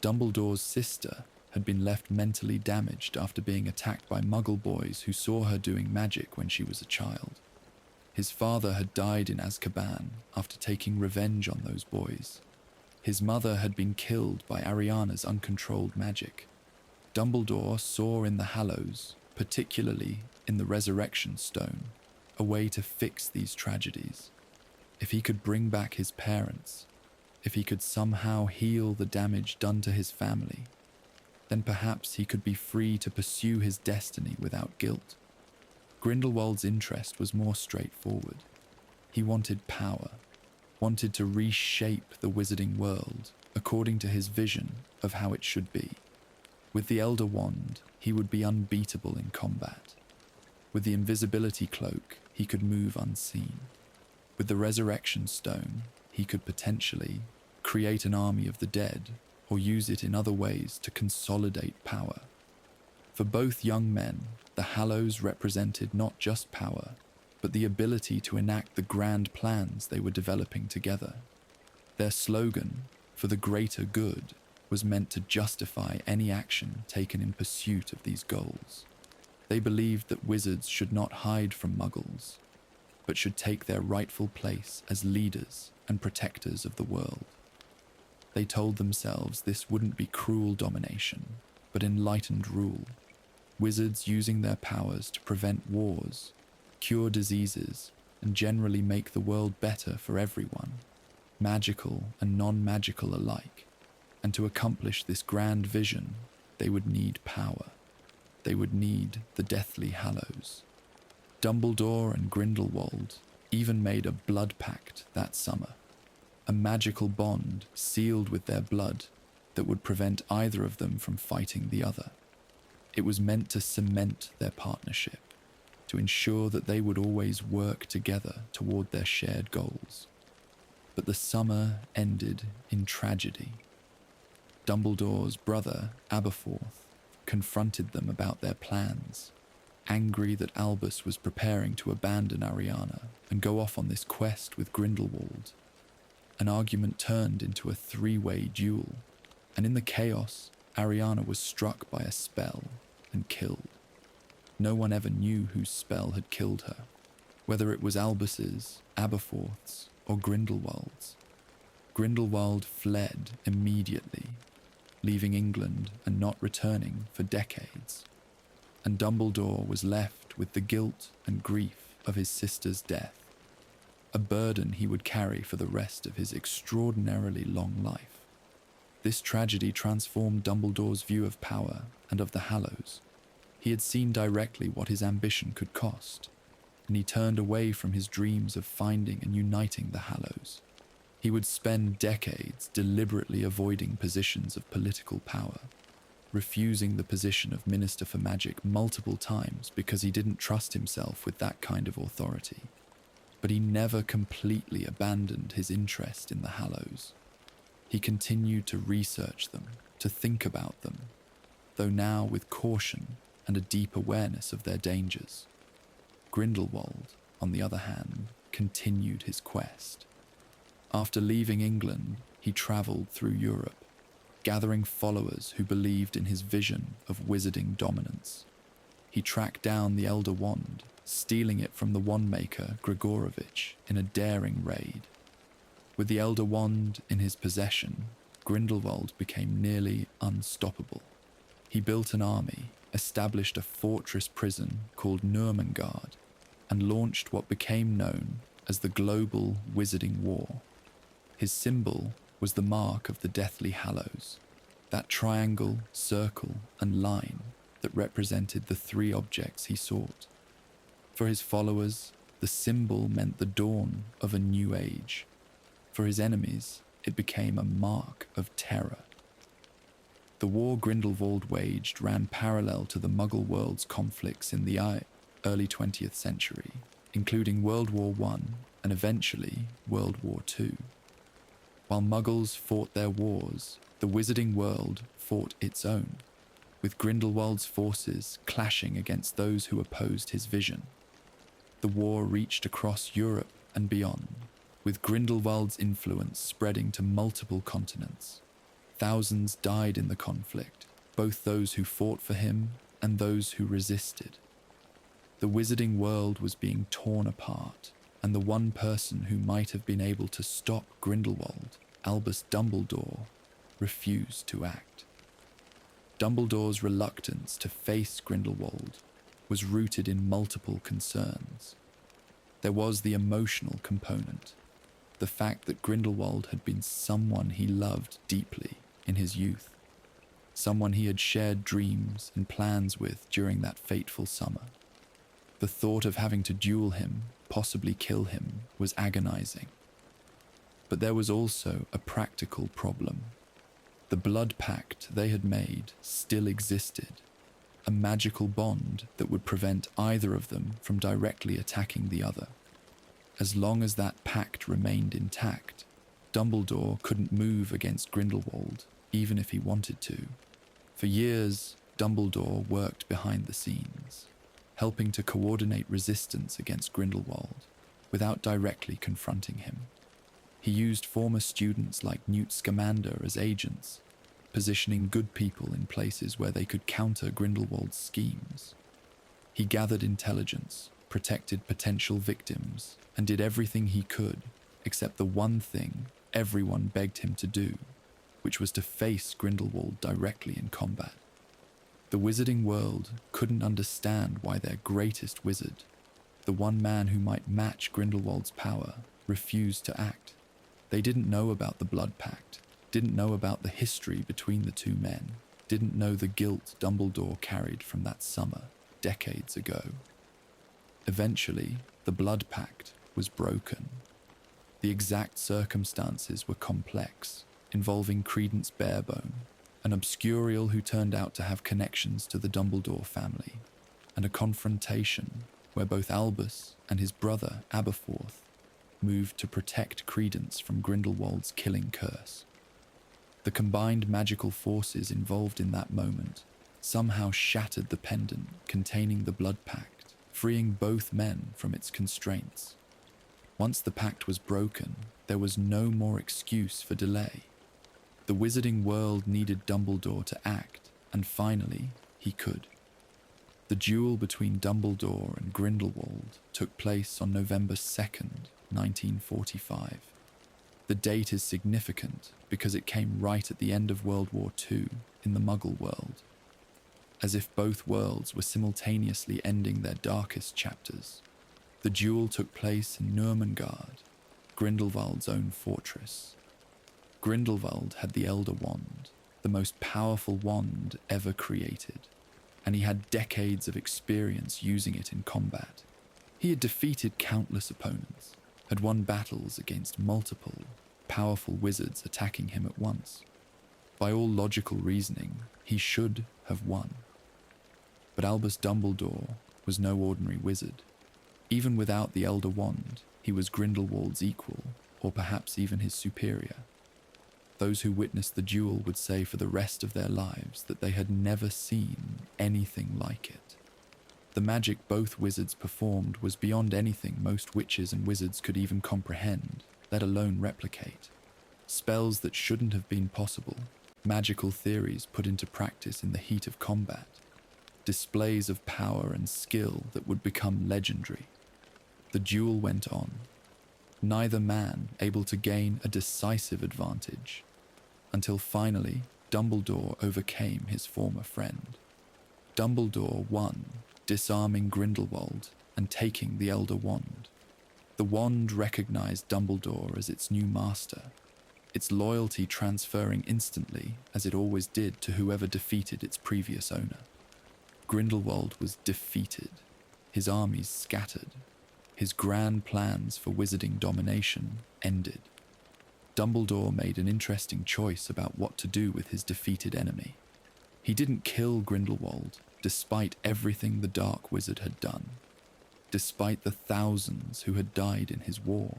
Dumbledore's sister had been left mentally damaged after being attacked by Muggle boys who saw her doing magic when she was a child. His father had died in Azkaban after taking revenge on those boys. His mother had been killed by Ariana's uncontrolled magic. Dumbledore saw in the Hallows, particularly in the Resurrection Stone, a way to fix these tragedies. If he could bring back his parents, if he could somehow heal the damage done to his family, then perhaps he could be free to pursue his destiny without guilt. Grindelwald's interest was more straightforward. He wanted power, wanted to reshape the wizarding world according to his vision of how it should be. With the Elder Wand, he would be unbeatable in combat. With the Invisibility Cloak, he could move unseen. With the Resurrection Stone, he could potentially create an army of the dead or use it in other ways to consolidate power. For both young men, the Hallows represented not just power, but the ability to enact the grand plans they were developing together. Their slogan, "For the greater good," was meant to justify any action taken in pursuit of these goals. They believed that wizards should not hide from Muggles, but should take their rightful place as leaders and protectors of the world. They told themselves this wouldn't be cruel domination, but enlightened rule. Wizards using their powers to prevent wars, cure diseases, and generally make the world better for everyone, magical and non-magical alike. And to accomplish this grand vision, they would need power. They would need the Deathly Hallows. Dumbledore and Grindelwald even made a blood pact that summer, a magical bond sealed with their blood that would prevent either of them from fighting the other. It was meant to cement their partnership, to ensure that they would always work together toward their shared goals. But the summer ended in tragedy. Dumbledore's brother, Aberforth, confronted them about their plans, angry that Albus was preparing to abandon Ariana and go off on this quest with Grindelwald. An argument turned into a three-way duel, and in the chaos, Ariana was struck by a spell and killed. No one ever knew whose spell had killed her, whether it was Albus's, Aberforth's, or Grindelwald's. Grindelwald fled immediately, leaving England and not returning for decades. And Dumbledore was left with the guilt and grief of his sister's death, a burden he would carry for the rest of his extraordinarily long life. This tragedy transformed Dumbledore's view of power and of the Hallows. He had seen directly what his ambition could cost, and he turned away from his dreams of finding and uniting the Hallows. He would spend decades deliberately avoiding positions of political power, refusing the position of Minister for Magic multiple times because he didn't trust himself with that kind of authority. But he never completely abandoned his interest in the Hallows. He continued to research them, to think about them, though now with caution and a deep awareness of their dangers. Grindelwald, on the other hand, continued his quest. After leaving England, he travelled through Europe, gathering followers who believed in his vision of wizarding dominance. He tracked down the Elder Wand, stealing it from the wandmaker Grigorovich in a daring raid. With the Elder Wand in his possession, Grindelwald became nearly unstoppable. He built an army, established a fortress prison called Nurmengard, and launched what became known as the Global Wizarding War. His symbol was the mark of the Deathly Hallows, that triangle, circle, and line that represented the three objects he sought. For his followers, the symbol meant the dawn of a new age. For his enemies, it became a mark of terror. The war Grindelwald waged ran parallel to the Muggle world's conflicts in the early 20th century, including World War I and eventually World War II. While Muggles fought their wars, the wizarding world fought its own. with Grindelwald's forces clashing against those who opposed his vision. The war reached across Europe and beyond, with Grindelwald's influence spreading to multiple continents. Thousands died in the conflict, both those who fought for him and those who resisted. The wizarding world was being torn apart, and the one person who might have been able to stop Grindelwald, Albus Dumbledore, refused to act. Dumbledore's reluctance to face Grindelwald was rooted in multiple concerns. There was the emotional component, the fact that Grindelwald had been someone he loved deeply in his youth, someone he had shared dreams and plans with during that fateful summer. The thought of having to duel him, possibly kill him, was agonizing. But there was also a practical problem. The blood pact they had made still existed, a magical bond that would prevent either of them from directly attacking the other. As long as that pact remained intact, Dumbledore couldn't move against Grindelwald, even if he wanted to. For years, Dumbledore worked behind the scenes, helping to coordinate resistance against Grindelwald without directly confronting him. He used former students like Newt Scamander as agents, positioning good people in places where they could counter Grindelwald's schemes. He gathered intelligence, protected potential victims, and did everything he could, except the one thing everyone begged him to do, which was to face Grindelwald directly in combat. The wizarding world couldn't understand why their greatest wizard, the one man who might match Grindelwald's power, refused to act. They didn't know about the blood pact, didn't know about the history between the two men, didn't know the guilt Dumbledore carried from that summer, decades ago. Eventually, the blood pact was broken. The exact circumstances were complex, involving Credence Barebone, an obscurial who turned out to have connections to the Dumbledore family, and a confrontation where both Albus and his brother Aberforth moved to protect Credence from Grindelwald's killing curse. The combined magical forces involved in that moment somehow shattered the pendant containing the blood pact, freeing both men from its constraints. Once the pact was broken, there was no more excuse for delay. The wizarding world needed Dumbledore to act, and finally, he could. The duel between Dumbledore and Grindelwald took place on November 2nd, 1945. The date is significant because it came right at the end of World War II in the Muggle world, as if both worlds were simultaneously ending their darkest chapters. The duel took place in Nurmengard, Grindelwald's own fortress. Grindelwald had the Elder Wand, the most powerful wand ever created, and he had decades of experience using it in combat. He had defeated countless opponents, had won battles against multiple, powerful wizards attacking him at once. By all logical reasoning, he should have won. But Albus Dumbledore was no ordinary wizard. Even without the Elder Wand, he was Grindelwald's equal, or perhaps even his superior. Those who witnessed the duel would say for the rest of their lives that they had never seen anything like it. The magic both wizards performed was beyond anything most witches and wizards could even comprehend, let alone replicate. Spells that shouldn't have been possible, magical theories put into practice in the heat of combat, displays of power and skill that would become legendary. The duel went on, neither man able to gain a decisive advantage, until finally Dumbledore overcame his former friend. Dumbledore won, disarming Grindelwald and taking the Elder Wand. The wand recognized Dumbledore as its new master, its loyalty transferring instantly, as it always did, to whoever defeated its previous owner. Grindelwald was defeated, his armies scattered, his grand plans for wizarding domination ended. Dumbledore made an interesting choice about what to do with his defeated enemy. He didn't kill Grindelwald, despite everything the Dark Wizard had done, despite the thousands who had died in his war.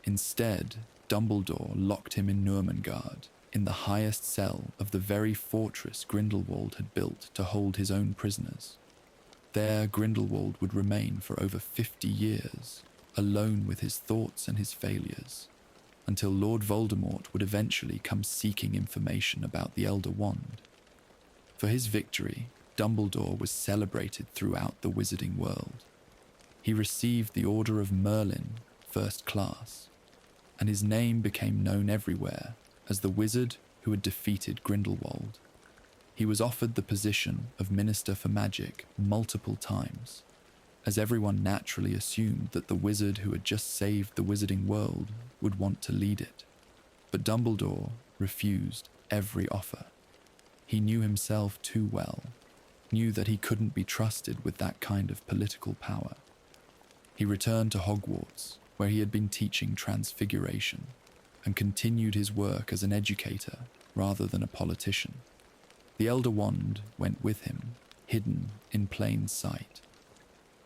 Instead, Dumbledore locked him in Nurmengard, in the highest cell of the very fortress Grindelwald had built to hold his own prisoners. There Grindelwald would remain for over 50 years, alone with his thoughts and his failures, until Lord Voldemort would eventually come seeking information about the Elder Wand. For his victory, Dumbledore was celebrated throughout the wizarding world. He received the Order of Merlin, First Class, and his name became known everywhere as the wizard who had defeated Grindelwald. He was offered the position of Minister for Magic multiple times, as everyone naturally assumed that the wizard who had just saved the wizarding world would want to lead it. But Dumbledore refused every offer. He knew himself too well, knew that he couldn't be trusted with that kind of political power. He returned to Hogwarts, where he had been teaching Transfiguration, and continued his work as an educator rather than a politician. The Elder Wand went with him, hidden in plain sight.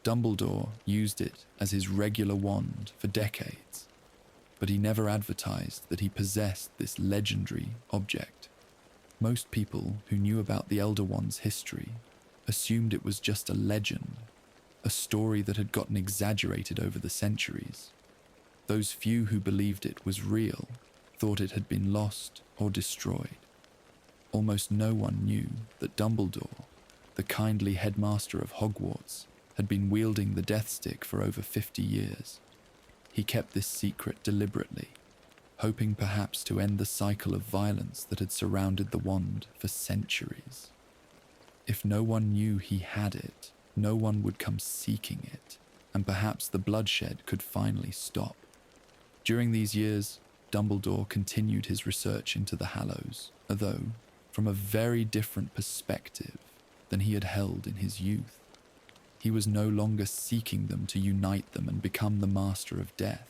Dumbledore used it as his regular wand for decades, but he never advertised that he possessed this legendary object. Most people who knew about the Elder Wand's history assumed it was just a legend, a story that had gotten exaggerated over the centuries. Those few who believed it was real thought it had been lost or destroyed. Almost no one knew that Dumbledore, the kindly headmaster of Hogwarts, had been wielding the Death Stick for over 50 years. He kept this secret deliberately, hoping perhaps to end the cycle of violence that had surrounded the wand for centuries. If no one knew he had it, no one would come seeking it, and perhaps the bloodshed could finally stop. During these years, Dumbledore continued his research into the Hallows, although from a very different perspective than he had held in his youth. He was no longer seeking them to unite them and become the master of death.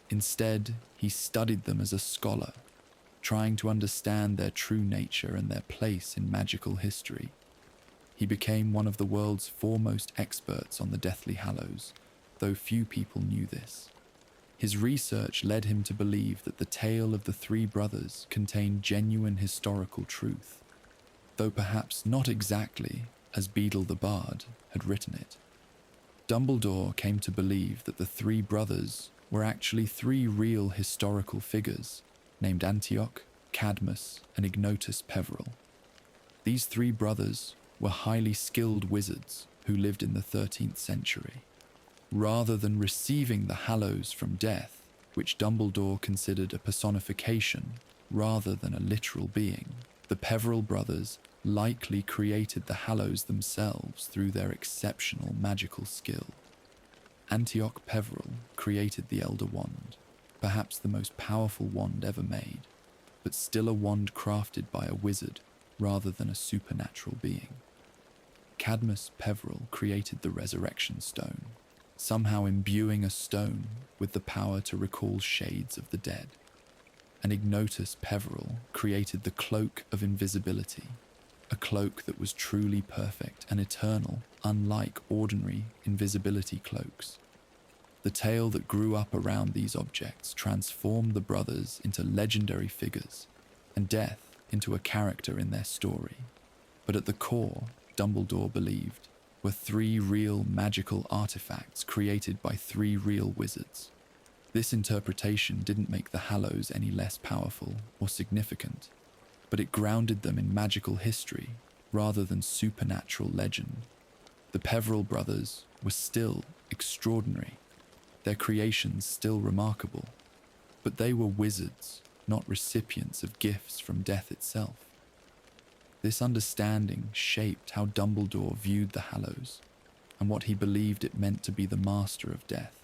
Instead, he studied them as a scholar, trying to understand their true nature and their place in magical history. He became one of the world's foremost experts on the Deathly Hallows, though few people knew this. His research led him to believe that the tale of the three brothers contained genuine historical truth, though perhaps not exactly as Beedle the Bard had written it. Dumbledore came to believe that the three brothers were actually three real historical figures named Antioch, Cadmus, and Ignotus Peverell. These three brothers were highly skilled wizards who lived in the 13th century. Rather than receiving the Hallows from death, which Dumbledore considered a personification rather than a literal being, the Peverell brothers likely created the Hallows themselves through their exceptional magical skill. Antioch Peverell created the Elder Wand, perhaps the most powerful wand ever made, but still a wand crafted by a wizard rather than a supernatural being. Cadmus Peverell created the Resurrection Stone, somehow imbuing a stone with the power to recall shades of the dead. And Ignotus Peverell created the Cloak of Invisibility, a cloak that was truly perfect and eternal, unlike ordinary invisibility cloaks. The tale that grew up around these objects transformed the brothers into legendary figures, and death into a character in their story. But at the core, Dumbledore believed, were three real magical artifacts created by three real wizards. This interpretation didn't make the Hallows any less powerful or significant, but it grounded them in magical history rather than supernatural legend. The Peverell brothers were still extraordinary, their creations still remarkable, but they were wizards, not recipients of gifts from death itself. This understanding shaped how Dumbledore viewed the Hallows and what he believed it meant to be the master of death.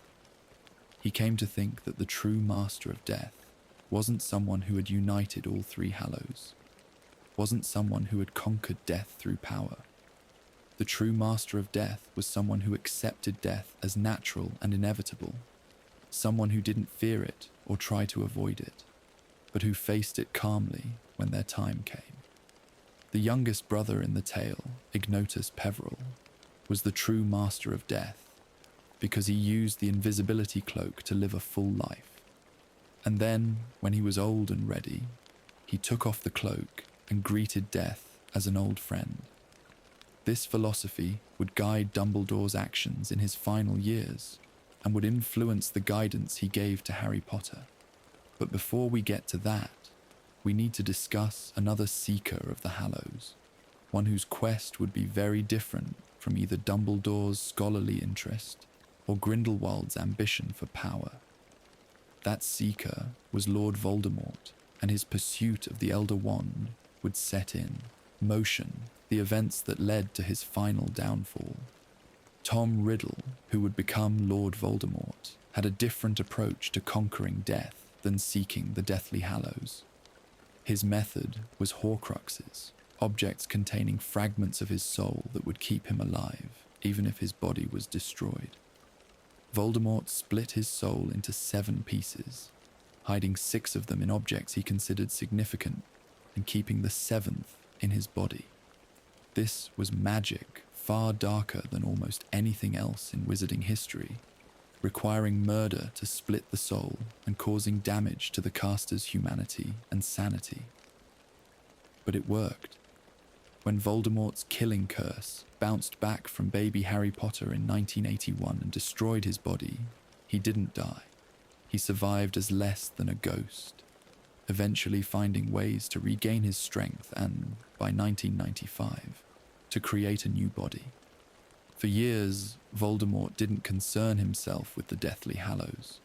He came to think that the true master of death wasn't someone who had united all three Hallows, wasn't someone who had conquered death through power. The true master of death was someone who accepted death as natural and inevitable, someone who didn't fear it or try to avoid it, but who faced it calmly when their time came. The youngest brother in the tale, Ignotus Peverell, was the true master of death because he used the invisibility cloak to live a full life. And then, when he was old and ready, he took off the cloak and greeted death as an old friend. This philosophy would guide Dumbledore's actions in his final years and would influence the guidance he gave to Harry Potter. But before we get to that, we need to discuss another seeker of the Hallows, one whose quest would be very different from either Dumbledore's scholarly interest or Grindelwald's ambition for power. That seeker was Lord Voldemort, and his pursuit of the Elder Wand would set in motion the events that led to his final downfall. Tom Riddle, who would become Lord Voldemort, had a different approach to conquering death than seeking the Deathly Hallows. His method was Horcruxes, objects containing fragments of his soul that would keep him alive, even if his body was destroyed. Voldemort split his soul into 7 pieces, hiding 6 of them in objects he considered significant and keeping the 7th in his body. This was magic far darker than almost anything else in wizarding history, requiring murder to split the soul and causing damage to the caster's humanity and sanity. But it worked. When Voldemort's killing curse bounced back from baby Harry Potter in 1981 and destroyed his body, he didn't die. He survived as less than a ghost, eventually finding ways to regain his strength and, by 1995, to create a new body. For years, Voldemort didn't concern himself with the Deathly Hallows.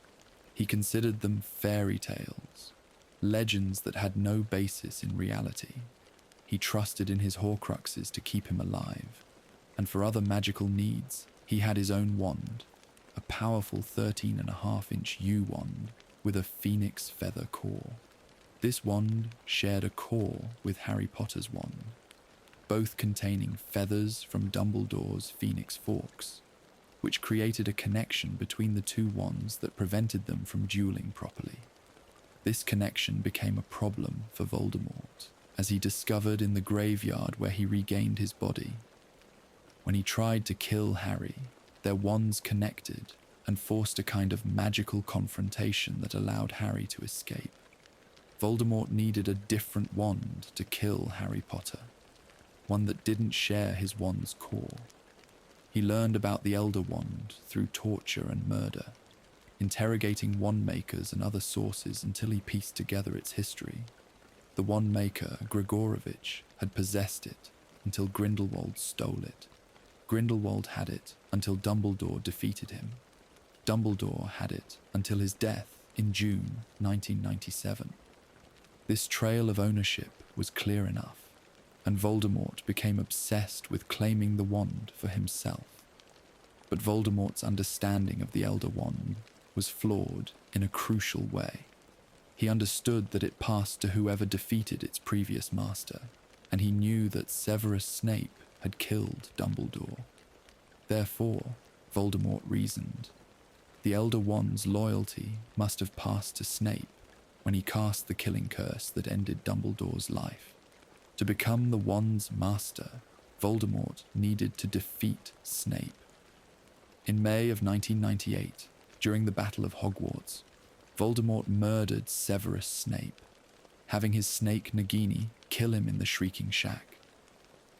He considered them fairy tales, legends that had no basis in reality. He trusted in his Horcruxes to keep him alive, and for other magical needs, he had his own wand, a powerful 13.5-inch U wand with a phoenix feather core. This wand shared a core with Harry Potter's wand, both containing feathers from Dumbledore's phoenix forks, which created a connection between the 2 wands that prevented them from dueling properly. This connection became a problem for Voldemort, as he discovered in the graveyard where he regained his body. When he tried to kill Harry, their wands connected and forced a kind of magical confrontation that allowed Harry to escape. Voldemort needed a different wand to kill Harry Potter, one that didn't share his wand's core. He learned about the Elder Wand through torture and murder, interrogating wand makers and other sources until he pieced together its history. The wand maker, Grigorovich, had possessed it until Grindelwald stole it. Grindelwald had it until Dumbledore defeated him. Dumbledore had it until his death in June 1997. This trail of ownership was clear enough, and Voldemort became obsessed with claiming the wand for himself. But Voldemort's understanding of the Elder Wand was flawed in a crucial way. He understood that it passed to whoever defeated its previous master, and he knew that Severus Snape had killed Dumbledore. Therefore, Voldemort reasoned, the Elder Wand's loyalty must have passed to Snape when he cast the killing curse that ended Dumbledore's life. To become the wand's master, Voldemort needed to defeat Snape. In May of 1998, during the Battle of Hogwarts, Voldemort murdered Severus Snape, having his snake Nagini kill him in the Shrieking Shack.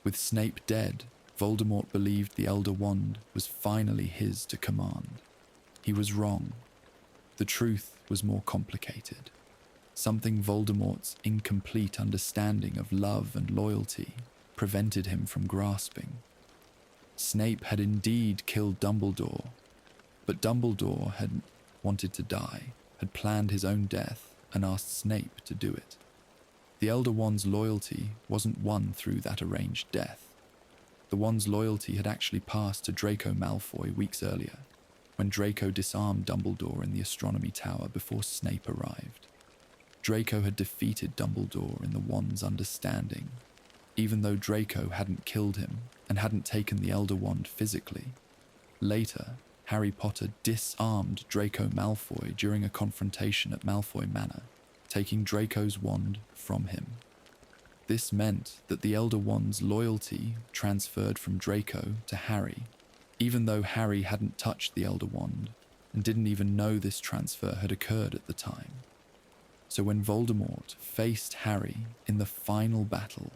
With Snape dead, Voldemort believed the Elder Wand was finally his to command. He was wrong. The truth was more complicated. Something Voldemort's incomplete understanding of love and loyalty prevented him from grasping. Snape had indeed killed Dumbledore, but Dumbledore had wanted to die, had planned his own death, and asked Snape to do it. The Elder Wand's loyalty wasn't won through that arranged death. The wand's loyalty had actually passed to Draco Malfoy weeks earlier, when Draco disarmed Dumbledore in the Astronomy Tower before Snape arrived. Draco had defeated Dumbledore in the wand's understanding, even though Draco hadn't killed him and hadn't taken the Elder Wand physically. Later, Harry Potter disarmed Draco Malfoy during a confrontation at Malfoy Manor, taking Draco's wand from him. This meant that the Elder Wand's loyalty transferred from Draco to Harry, even though Harry hadn't touched the Elder Wand and didn't even know this transfer had occurred at the time. So when Voldemort faced Harry in the final battle,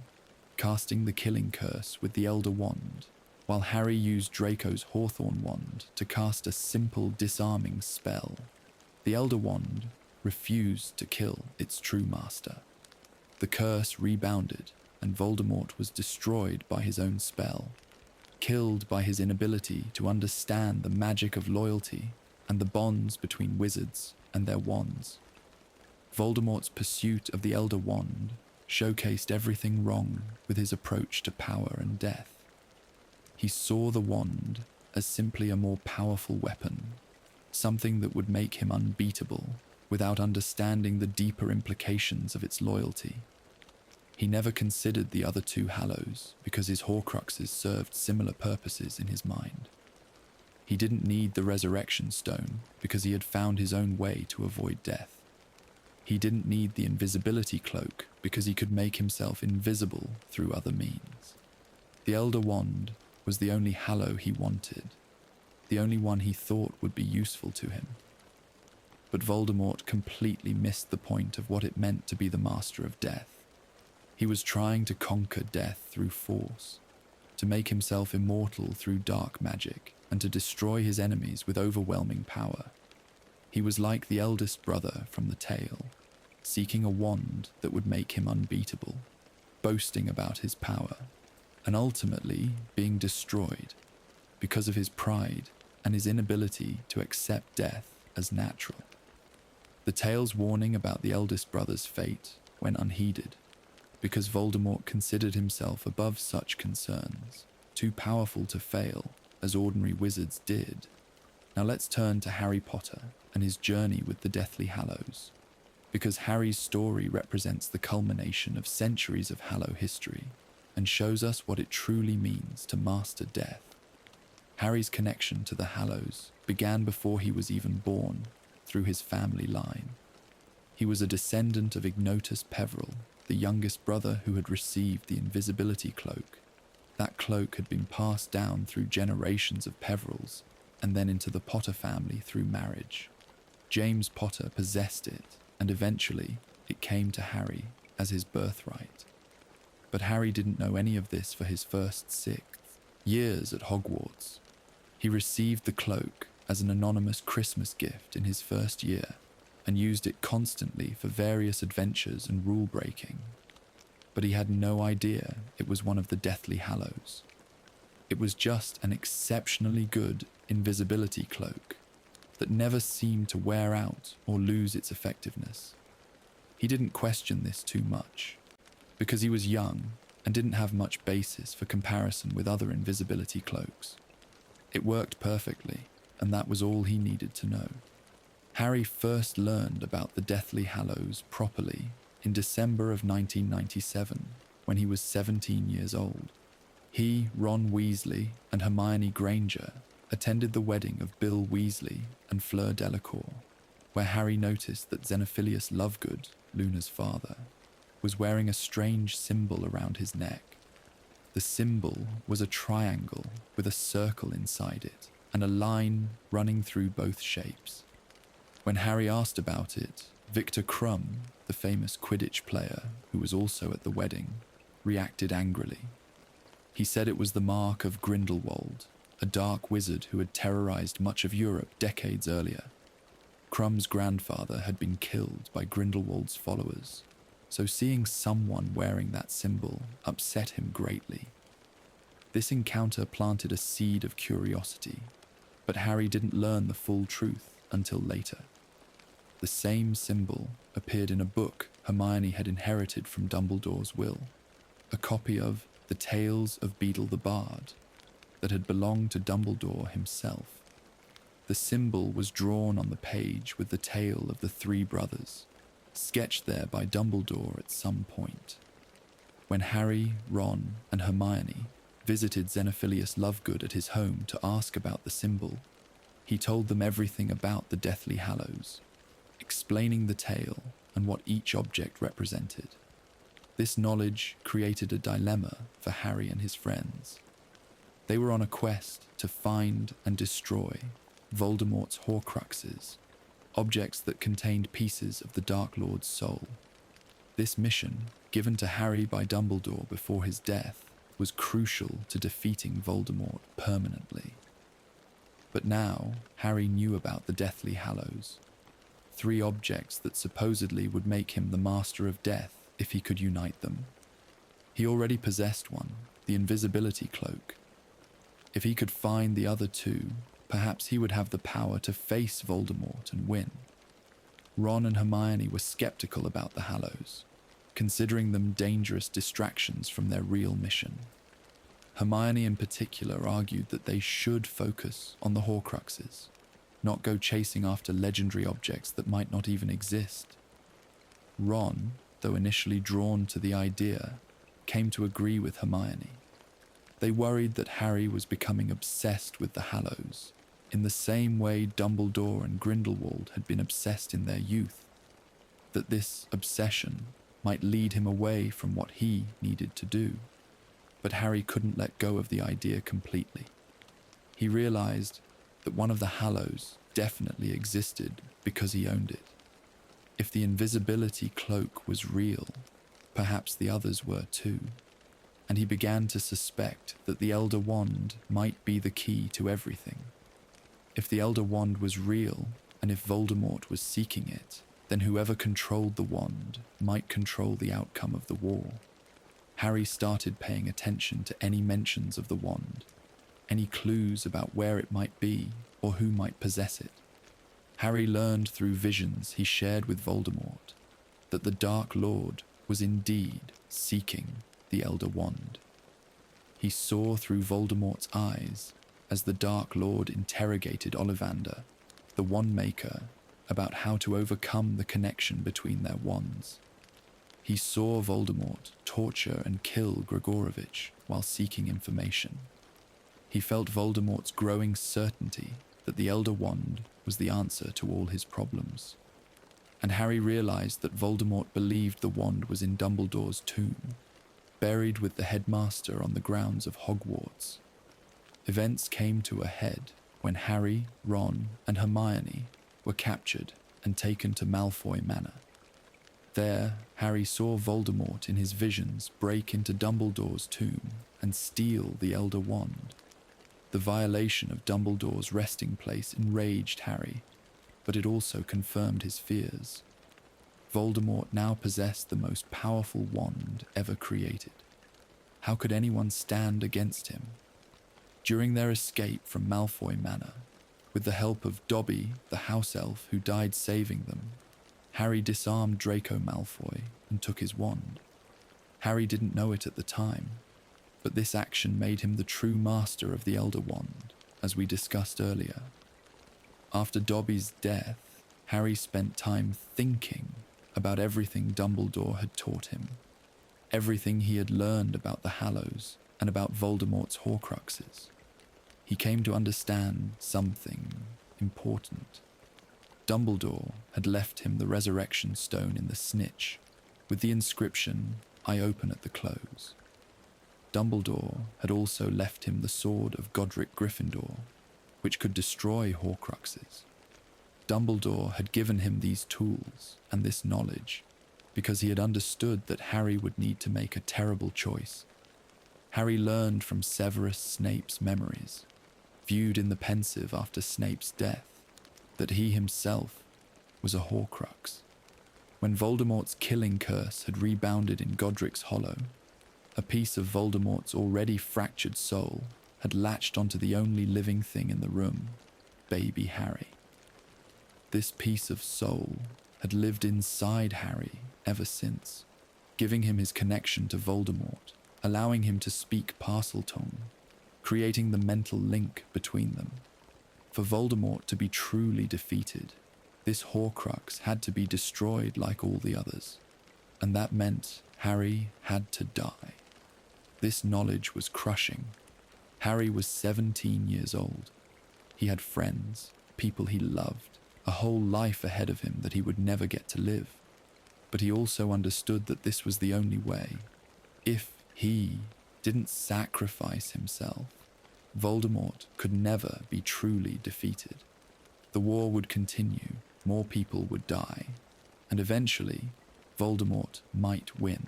casting the killing curse with the Elder Wand, while Harry used Draco's Hawthorn Wand to cast a simple disarming spell, the Elder Wand refused to kill its true master. The curse rebounded, and Voldemort was destroyed by his own spell, killed by his inability to understand the magic of loyalty and the bonds between wizards and their wands. Voldemort's pursuit of the Elder Wand showcased everything wrong with his approach to power and death. He saw the wand as simply a more powerful weapon, something that would make him unbeatable without understanding the deeper implications of its loyalty. He never considered the other two Hallows because his Horcruxes served similar purposes in his mind. He didn't need the Resurrection Stone because he had found his own way to avoid death. He didn't need the Invisibility Cloak because he could make himself invisible through other means. The Elder Wand was the only Hallow he wanted, the only one he thought would be useful to him. But Voldemort completely missed the point of what it meant to be the Master of Death. He was trying to conquer death through force, to make himself immortal through dark magic, and to destroy his enemies with overwhelming power. He was like the eldest brother from the tale, seeking a wand that would make him unbeatable, boasting about his power, and ultimately being destroyed because of his pride and his inability to accept death as natural. The tale's warning about the eldest brother's fate went unheeded, because Voldemort considered himself above such concerns, too powerful to fail as ordinary wizards did. Now let's turn to Harry Potter and his journey with the Deathly Hallows, because Harry's story represents the culmination of centuries of Hallow history and shows us what it truly means to master death. Harry's connection to the Hallows began before he was even born, through his family line. He was a descendant of Ignotus Peverell, the youngest brother who had received the Invisibility Cloak. That cloak had been passed down through generations of Peverells and then into the Potter family through marriage. James Potter possessed it, and eventually it came to Harry as his birthright. But Harry didn't know any of this for his first 6 years at Hogwarts. He received the cloak as an anonymous Christmas gift in his first year and used it constantly for various adventures and rule-breaking. But he had no idea it was one of the Deathly Hallows. It was just an exceptionally good invisibility cloak that never seemed to wear out or lose its effectiveness. He didn't question this too much, because he was young and didn't have much basis for comparison with other invisibility cloaks. It worked perfectly, and that was all he needed to know. Harry first learned about the Deathly Hallows properly in December of 1997, when he was 17 years old. He, Ron Weasley, and Hermione Granger attended the wedding of Bill Weasley and Fleur Delacour, where Harry noticed that Xenophilius Lovegood, Luna's father, was wearing a strange symbol around his neck. The symbol was a triangle with a circle inside it and a line running through both shapes. When Harry asked about it, Victor Crumb, the famous Quidditch player who was also at the wedding, reacted angrily. He said it was the mark of Grindelwald, a dark wizard who had terrorized much of Europe decades earlier. Crumb's grandfather had been killed by Grindelwald's followers, so seeing someone wearing that symbol upset him greatly. This encounter planted a seed of curiosity, but Harry didn't learn the full truth until later. The same symbol appeared in a book Hermione had inherited from Dumbledore's will, a copy of The Tales of Beedle the Bard that had belonged to Dumbledore himself. The symbol was drawn on the page with the tale of the 3 brothers, sketched there by Dumbledore at some point. When Harry, Ron, and Hermione visited Xenophilius Lovegood at his home to ask about the symbol, he told them everything about the Deathly Hallows, explaining the tale and what each object represented. This knowledge created a dilemma for Harry and his friends. They were on a quest to find and destroy Voldemort's Horcruxes, objects that contained pieces of the Dark Lord's soul. This mission, given to Harry by Dumbledore before his death, was crucial to defeating Voldemort permanently. But now, Harry knew about the Deathly Hallows, 3 objects that supposedly would make him the Master of Death if he could unite them. He already possessed one, the Invisibility Cloak. If he could find the other 2, perhaps he would have the power to face Voldemort and win. Ron and Hermione were skeptical about the Hallows, considering them dangerous distractions from their real mission. Hermione in particular argued that they should focus on the Horcruxes, not go chasing after legendary objects that might not even exist. Ron, though initially drawn to the idea, came to agree with Hermione. They worried that Harry was becoming obsessed with the Hallows, in the same way Dumbledore and Grindelwald had been obsessed in their youth, that this obsession might lead him away from what he needed to do. But Harry couldn't let go of the idea completely. He realized that one of the Hallows definitely existed because he owned it. If the Invisibility Cloak was real, perhaps the others were too, and he began to suspect that the Elder Wand might be the key to everything. If the Elder Wand was real, and if Voldemort was seeking it, then whoever controlled the wand might control the outcome of the war. Harry started paying attention to any mentions of the wand, any clues about where it might be or who might possess it. Harry learned through visions he shared with Voldemort that the Dark Lord was indeed seeking the Elder Wand. He saw through Voldemort's eyes as the Dark Lord interrogated Ollivander, the Wand Maker, about how to overcome the connection between their wands. He saw Voldemort torture and kill Gregorovitch while seeking information. He felt Voldemort's growing certainty that the Elder Wand was the answer to all his problems. And Harry realized that Voldemort believed the wand was in Dumbledore's tomb, buried with the headmaster on the grounds of Hogwarts. Events came to a head when Harry, Ron, and Hermione were captured and taken to Malfoy Manor. There, Harry saw Voldemort in his visions break into Dumbledore's tomb and steal the Elder Wand. The violation of Dumbledore's resting place enraged Harry, but it also confirmed his fears. Voldemort now possessed the most powerful wand ever created. How could anyone stand against him? During their escape from Malfoy Manor, with the help of Dobby, the house elf who died saving them, Harry disarmed Draco Malfoy and took his wand. Harry didn't know it at the time, but this action made him the true master of the Elder Wand, as we discussed earlier. After Dobby's death, Harry spent time thinking about everything Dumbledore had taught him, everything he had learned about the Hallows and about Voldemort's Horcruxes. He came to understand something important. Dumbledore had left him the resurrection stone in the snitch, with the inscription, "I open at the close." Dumbledore had also left him the sword of Godric Gryffindor, which could destroy Horcruxes. Dumbledore had given him these tools and this knowledge because he had understood that Harry would need to make a terrible choice. Harry learned from Severus Snape's memories, viewed in the pensive after Snape's death, that he himself was a Horcrux. When Voldemort's killing curse had rebounded in Godric's Hollow, a piece of Voldemort's already fractured soul had latched onto the only living thing in the room, baby Harry. This piece of soul had lived inside Harry ever since, giving him his connection to Voldemort, allowing him to speak Parseltongue, creating the mental link between them. For Voldemort to be truly defeated, this Horcrux had to be destroyed like all the others, and that meant Harry had to die. This knowledge was crushing. Harry was 17 years old. He had friends, people he loved, a whole life ahead of him that he would never get to live. But he also understood that this was the only way. If he didn't sacrifice himself, Voldemort could never be truly defeated. The war would continue, more people would die, and eventually, Voldemort might win.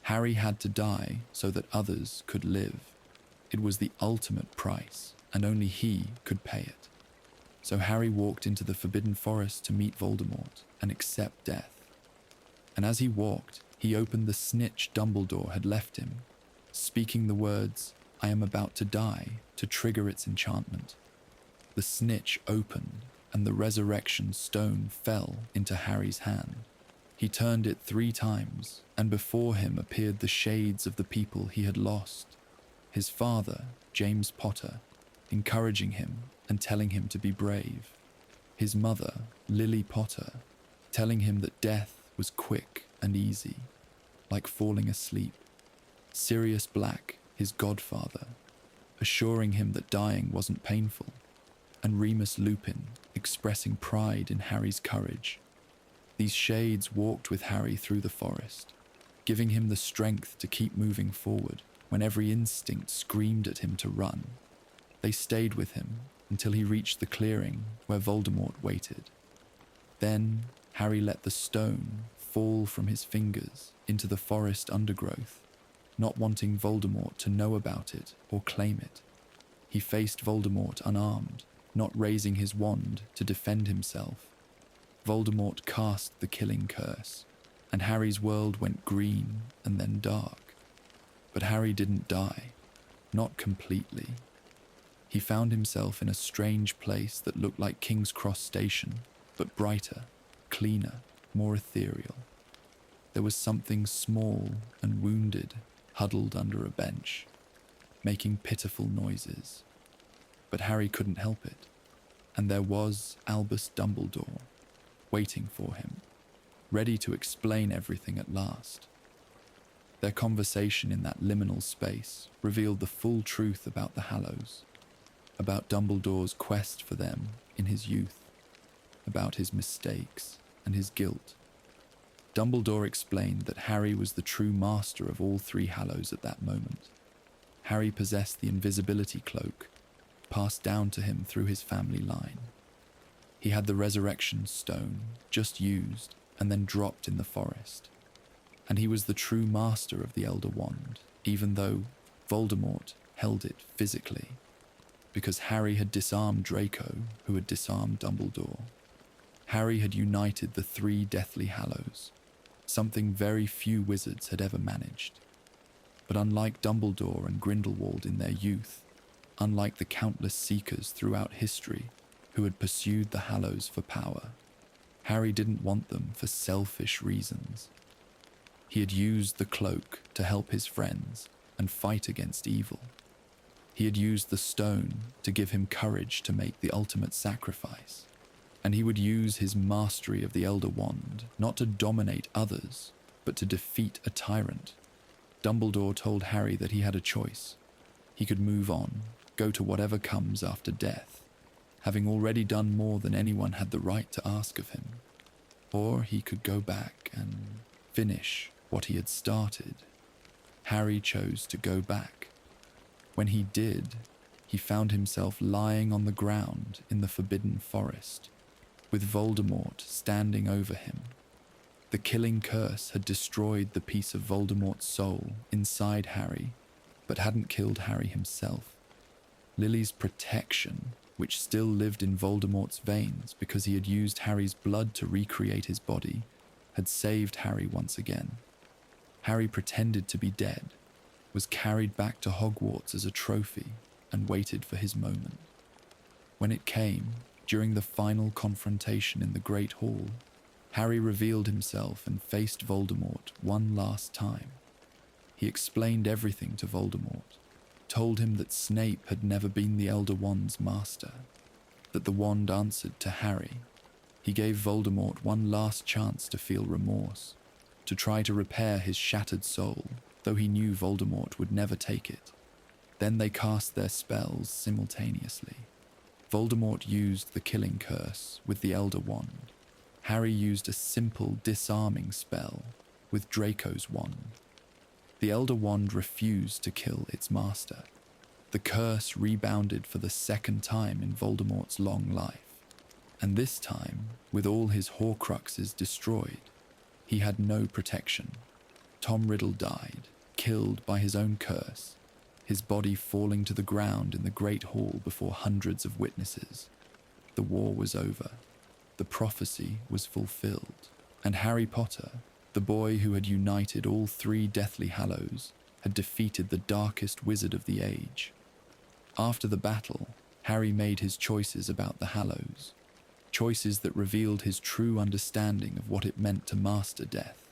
Harry had to die so that others could live. It was the ultimate price, and only he could pay it. So Harry walked into the Forbidden Forest to meet Voldemort and accept death. And as he walked, he opened the snitch Dumbledore had left him, speaking the words, "I am about to die," to trigger its enchantment. The snitch opened, and the resurrection stone fell into Harry's hand. He turned it 3 times, and before him appeared the shades of the people he had lost. His father, James Potter, encouraging him and telling him to be brave. His mother, Lily Potter, telling him that death was quick and easy, like falling asleep. Sirius Black, his godfather, assuring him that dying wasn't painful, and Remus Lupin expressing pride in Harry's courage. These shades walked with Harry through the forest, giving him the strength to keep moving forward when every instinct screamed at him to run. They stayed with him until he reached the clearing where Voldemort waited. Then Harry let the stone fall from his fingers into the forest undergrowth, not wanting Voldemort to know about it or claim it. He faced Voldemort unarmed, not raising his wand to defend himself. Voldemort cast the killing curse, and Harry's world went green and then dark. But Harry didn't die, not completely. He found himself in a strange place that looked like King's Cross Station, but brighter, cleaner, more ethereal. There was something small and wounded huddled under a bench, making pitiful noises. But Harry couldn't help it, and there was Albus Dumbledore, waiting for him, ready to explain everything at last. Their conversation in that liminal space revealed the full truth about the Hallows, about Dumbledore's quest for them in his youth, about his mistakes and his guilt. Dumbledore explained that Harry was the true master of all 3 Hallows at that moment. Harry possessed the Invisibility Cloak, passed down to him through his family line. He had the Resurrection Stone, just used and then dropped in the forest. And he was the true master of the Elder Wand, even though Voldemort held it physically, because Harry had disarmed Draco, who had disarmed Dumbledore. Harry had united the 3 Deathly Hallows, something very few wizards had ever managed. But unlike Dumbledore and Grindelwald in their youth, unlike the countless seekers throughout history who had pursued the Hallows for power, Harry didn't want them for selfish reasons. He had used the cloak to help his friends and fight against evil. He had used the stone to give him courage to make the ultimate sacrifice. And he would use his mastery of the Elder Wand not to dominate others, but to defeat a tyrant. Dumbledore told Harry that he had a choice. He could move on, go to whatever comes after death, having already done more than anyone had the right to ask of him. Or he could go back and finish what he had started. Harry chose to go back. When he did, he found himself lying on the ground in the Forbidden Forest, with Voldemort standing over him. The killing curse had destroyed the piece of Voldemort's soul inside Harry, but hadn't killed Harry himself. Lily's protection, which still lived in Voldemort's veins because he had used Harry's blood to recreate his body, had saved Harry once again. Harry pretended to be dead, was carried back to Hogwarts as a trophy, and waited for his moment. When it came, during the final confrontation in the Great Hall, Harry revealed himself and faced Voldemort one last time. He explained everything to Voldemort, told him that Snape had never been the Elder Wand's master, that the wand answered to Harry. He gave Voldemort one last chance to feel remorse, to try to repair his shattered soul, though he knew Voldemort would never take it. Then they cast their spells simultaneously. Voldemort used the killing curse with the Elder Wand. Harry used a simple disarming spell with Draco's wand. The Elder Wand refused to kill its master. The curse rebounded for the 2nd time in Voldemort's long life. And this time, with all his Horcruxes destroyed, he had no protection. Tom Riddle died, killed by his own curse, his body falling to the ground in the Great Hall before hundreds of witnesses. The war was over. The prophecy was fulfilled. And Harry Potter, the boy who had united all three Deathly Hallows, had defeated the darkest wizard of the age. After the battle, Harry made his choices about the Hallows, choices that revealed his true understanding of what it meant to master death.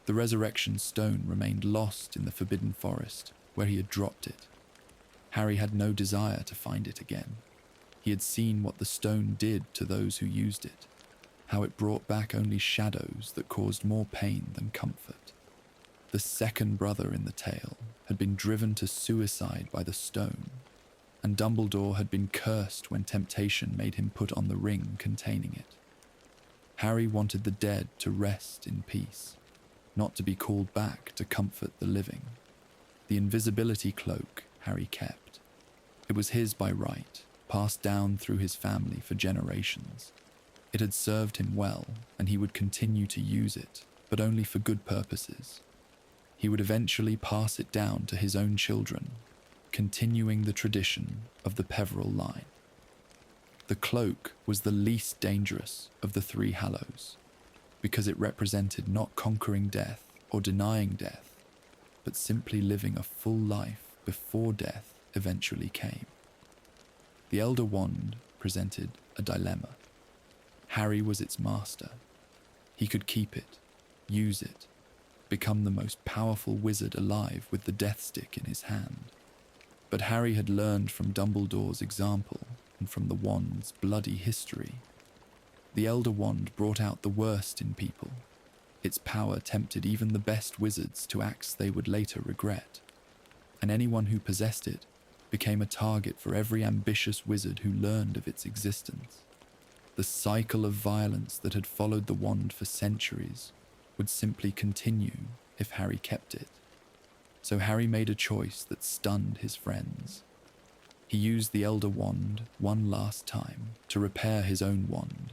The resurrection stone remained lost in the Forbidden Forest, where he had dropped it. Harry had no desire to find it again. He had seen what the stone did to those who used it, how it brought back only shadows that caused more pain than comfort. The second brother in the tale had been driven to suicide by the stone, and Dumbledore had been cursed when temptation made him put on the ring containing it. Harry wanted the dead to rest in peace, not to be called back to comfort the living. The Invisibility Cloak Harry kept. It was his by right, passed down through his family for generations. It had served him well, and he would continue to use it, but only for good purposes. He would eventually pass it down to his own children, continuing the tradition of the Peveril line. The cloak was the least dangerous of the three Hallows, because it represented not conquering death or denying death, but simply living a full life before death eventually came. The Elder Wand presented a dilemma. Harry was its master. He could keep it, use it, become the most powerful wizard alive with the Death Stick in his hand. But Harry had learned from Dumbledore's example and from the wand's bloody history. The Elder Wand brought out the worst in people. Its power tempted even the best wizards to acts they would later regret, and anyone who possessed it became a target for every ambitious wizard who learned of its existence. The cycle of violence that had followed the wand for centuries would simply continue if Harry kept it. So Harry made a choice that stunned his friends. He used the Elder Wand one last time to repair his own wand,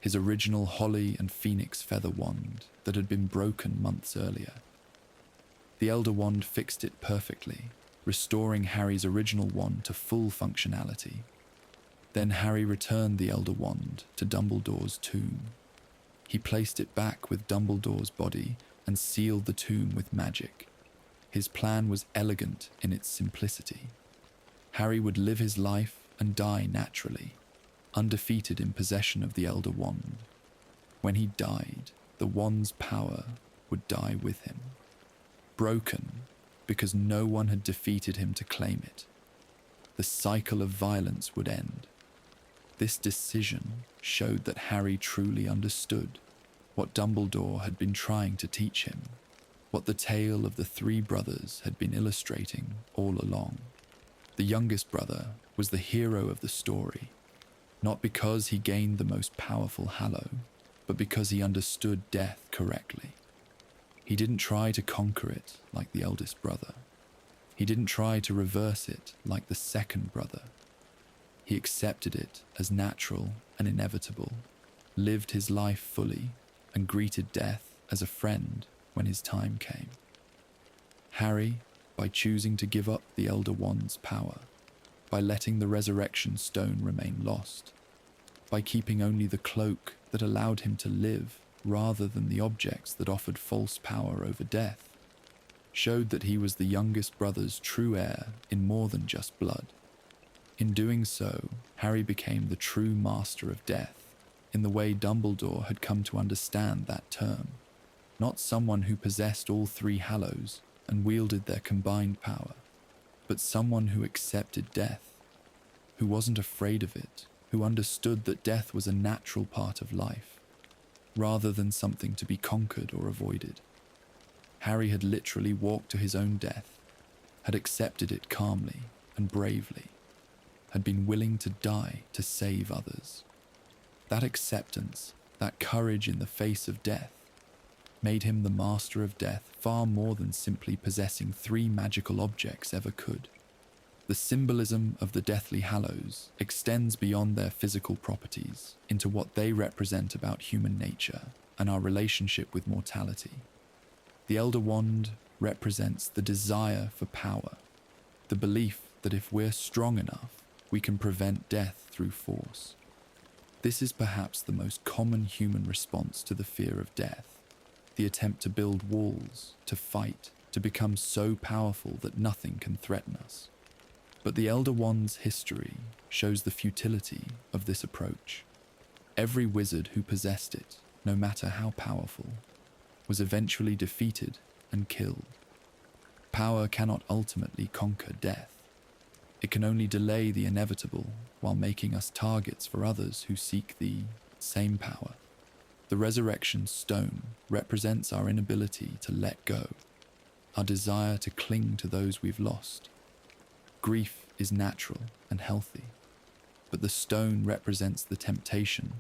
his original holly and phoenix feather wand that had been broken months earlier. The Elder Wand fixed it perfectly, restoring Harry's original wand to full functionality. Then Harry returned the Elder Wand to Dumbledore's tomb. He placed it back with Dumbledore's body and sealed the tomb with magic. His plan was elegant in its simplicity. Harry would live his life and die naturally, undefeated in possession of the Elder Wand. When he died, the wand's power would die with him. Broken because no one had defeated him to claim it. The cycle of violence would end. This decision showed that Harry truly understood what Dumbledore had been trying to teach him, what the tale of the three brothers had been illustrating all along. The youngest brother was the hero of the story, not because he gained the most powerful Hallow, but because he understood death correctly. He didn't try to conquer it like the eldest brother. He didn't try to reverse it like the second brother. He accepted it as natural and inevitable, lived his life fully, and greeted death as a friend when his time came. Harry, by choosing to give up the Elder Wand's power, by letting the resurrection stone remain lost, by keeping only the cloak that allowed him to live rather than the objects that offered false power over death, showed that he was the youngest brother's true heir in more than just blood. In doing so, Harry became the true master of death, in the way Dumbledore had come to understand that term, not someone who possessed all three Hallows and wielded their combined power, but someone who accepted death, who wasn't afraid of it, who understood that death was a natural part of life, rather than something to be conquered or avoided. Harry had literally walked to his own death, had accepted it calmly and bravely, had been willing to die to save others. That acceptance, that courage in the face of death, made him the master of death far more than simply possessing three magical objects ever could. The symbolism of the Deathly Hallows extends beyond their physical properties into what they represent about human nature and our relationship with mortality. The Elder Wand represents the desire for power, the belief that if we're strong enough, we can prevent death through force. This is perhaps the most common human response to the fear of death, the attempt to build walls, to fight, to become so powerful that nothing can threaten us. But the Elder Wand's history shows the futility of this approach. Every wizard who possessed it, no matter how powerful, was eventually defeated and killed. Power cannot ultimately conquer death. It can only delay the inevitable while making us targets for others who seek the same power. The Resurrection Stone represents our inability to let go, our desire to cling to those we've lost. Grief is natural and healthy, but the stone represents the temptation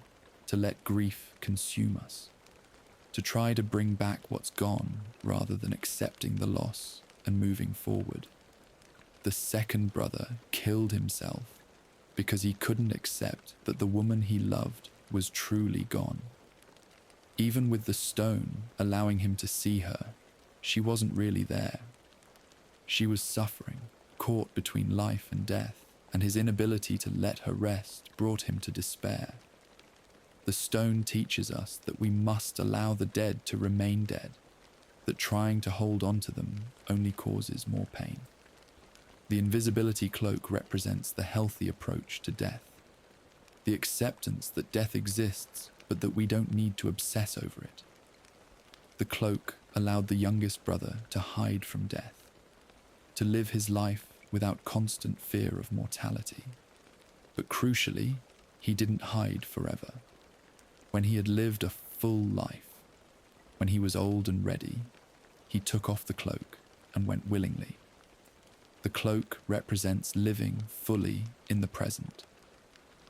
to let grief consume us, to try to bring back what's gone rather than accepting the loss and moving forward. The second brother killed himself because he couldn't accept that the woman he loved was truly gone. Even with the stone allowing him to see her, she wasn't really there. She was suffering, caught between life and death, and his inability to let her rest brought him to despair. The stone teaches us that we must allow the dead to remain dead, that trying to hold on to them only causes more pain. The Invisibility Cloak represents the healthy approach to death, the acceptance that death exists, but that we don't need to obsess over it. The cloak allowed the youngest brother to hide from death, to live his life without constant fear of mortality. But crucially, he didn't hide forever. When he had lived a full life, when he was old and ready, he took off the cloak and went willingly. The cloak represents living fully in the present,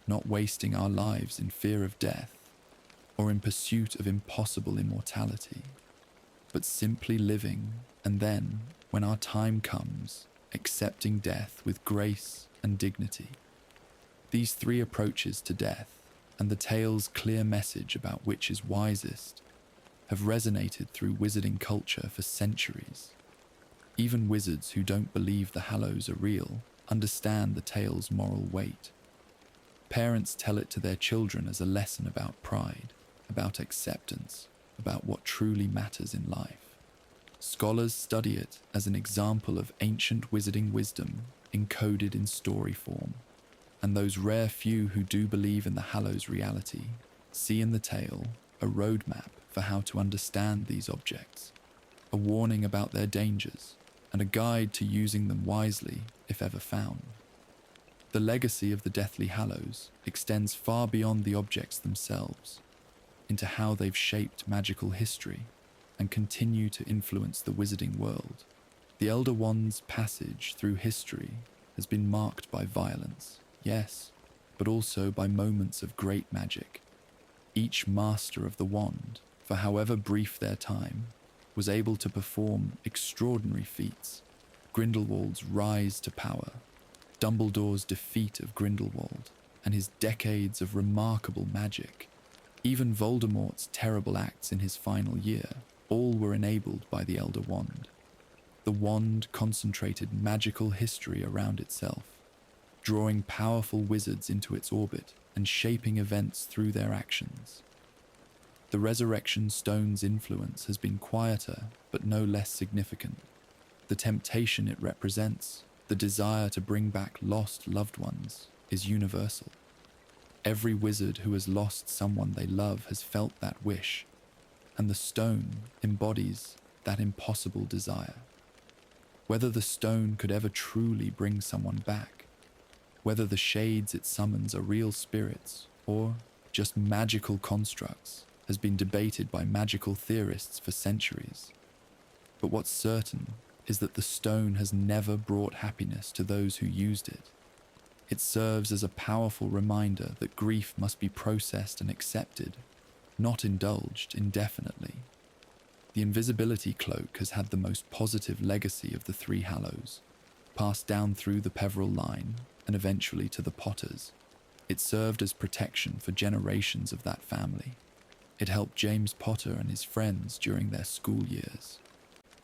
not wasting our lives in fear of death or in pursuit of impossible immortality, but simply living and then, when our time comes, accepting death with grace and dignity. These three approaches to death, and the tale's clear message about which is wisest, have resonated through wizarding culture for centuries. Even wizards who don't believe the Hallows are real understand the tale's moral weight. Parents tell it to their children as a lesson about pride, about acceptance, about what truly matters in life. Scholars study it as an example of ancient wizarding wisdom encoded in story form, and those rare few who do believe in the Hallows' reality see in the tale a roadmap for how to understand these objects, a warning about their dangers, and a guide to using them wisely if ever found. The legacy of the Deathly Hallows extends far beyond the objects themselves, into how they've shaped magical history and continue to influence the wizarding world. The Elder Wand's passage through history has been marked by violence, yes, but also by moments of great magic. Each master of the wand, for however brief their time, was able to perform extraordinary feats. Grindelwald's rise to power, Dumbledore's defeat of Grindelwald, and his decades of remarkable magic, even Voldemort's terrible acts in his final year, all were enabled by the Elder Wand. The wand concentrated magical history around itself, drawing powerful wizards into its orbit and shaping events through their actions. The Resurrection Stone's influence has been quieter, but no less significant. The temptation it represents, the desire to bring back lost loved ones, is universal. Every wizard who has lost someone they love has felt that wish, and the stone embodies that impossible desire. Whether the stone could ever truly bring someone back, whether the shades it summons are real spirits or just magical constructs, has been debated by magical theorists for centuries. But what's certain is that the stone has never brought happiness to those who used it. It serves as a powerful reminder that grief must be processed and accepted, not indulged indefinitely. The Invisibility Cloak has had the most positive legacy of the three Hallows, passed down through the Peveril line and eventually to the Potters. It served as protection for generations of that family. It helped James Potter and his friends during their school years.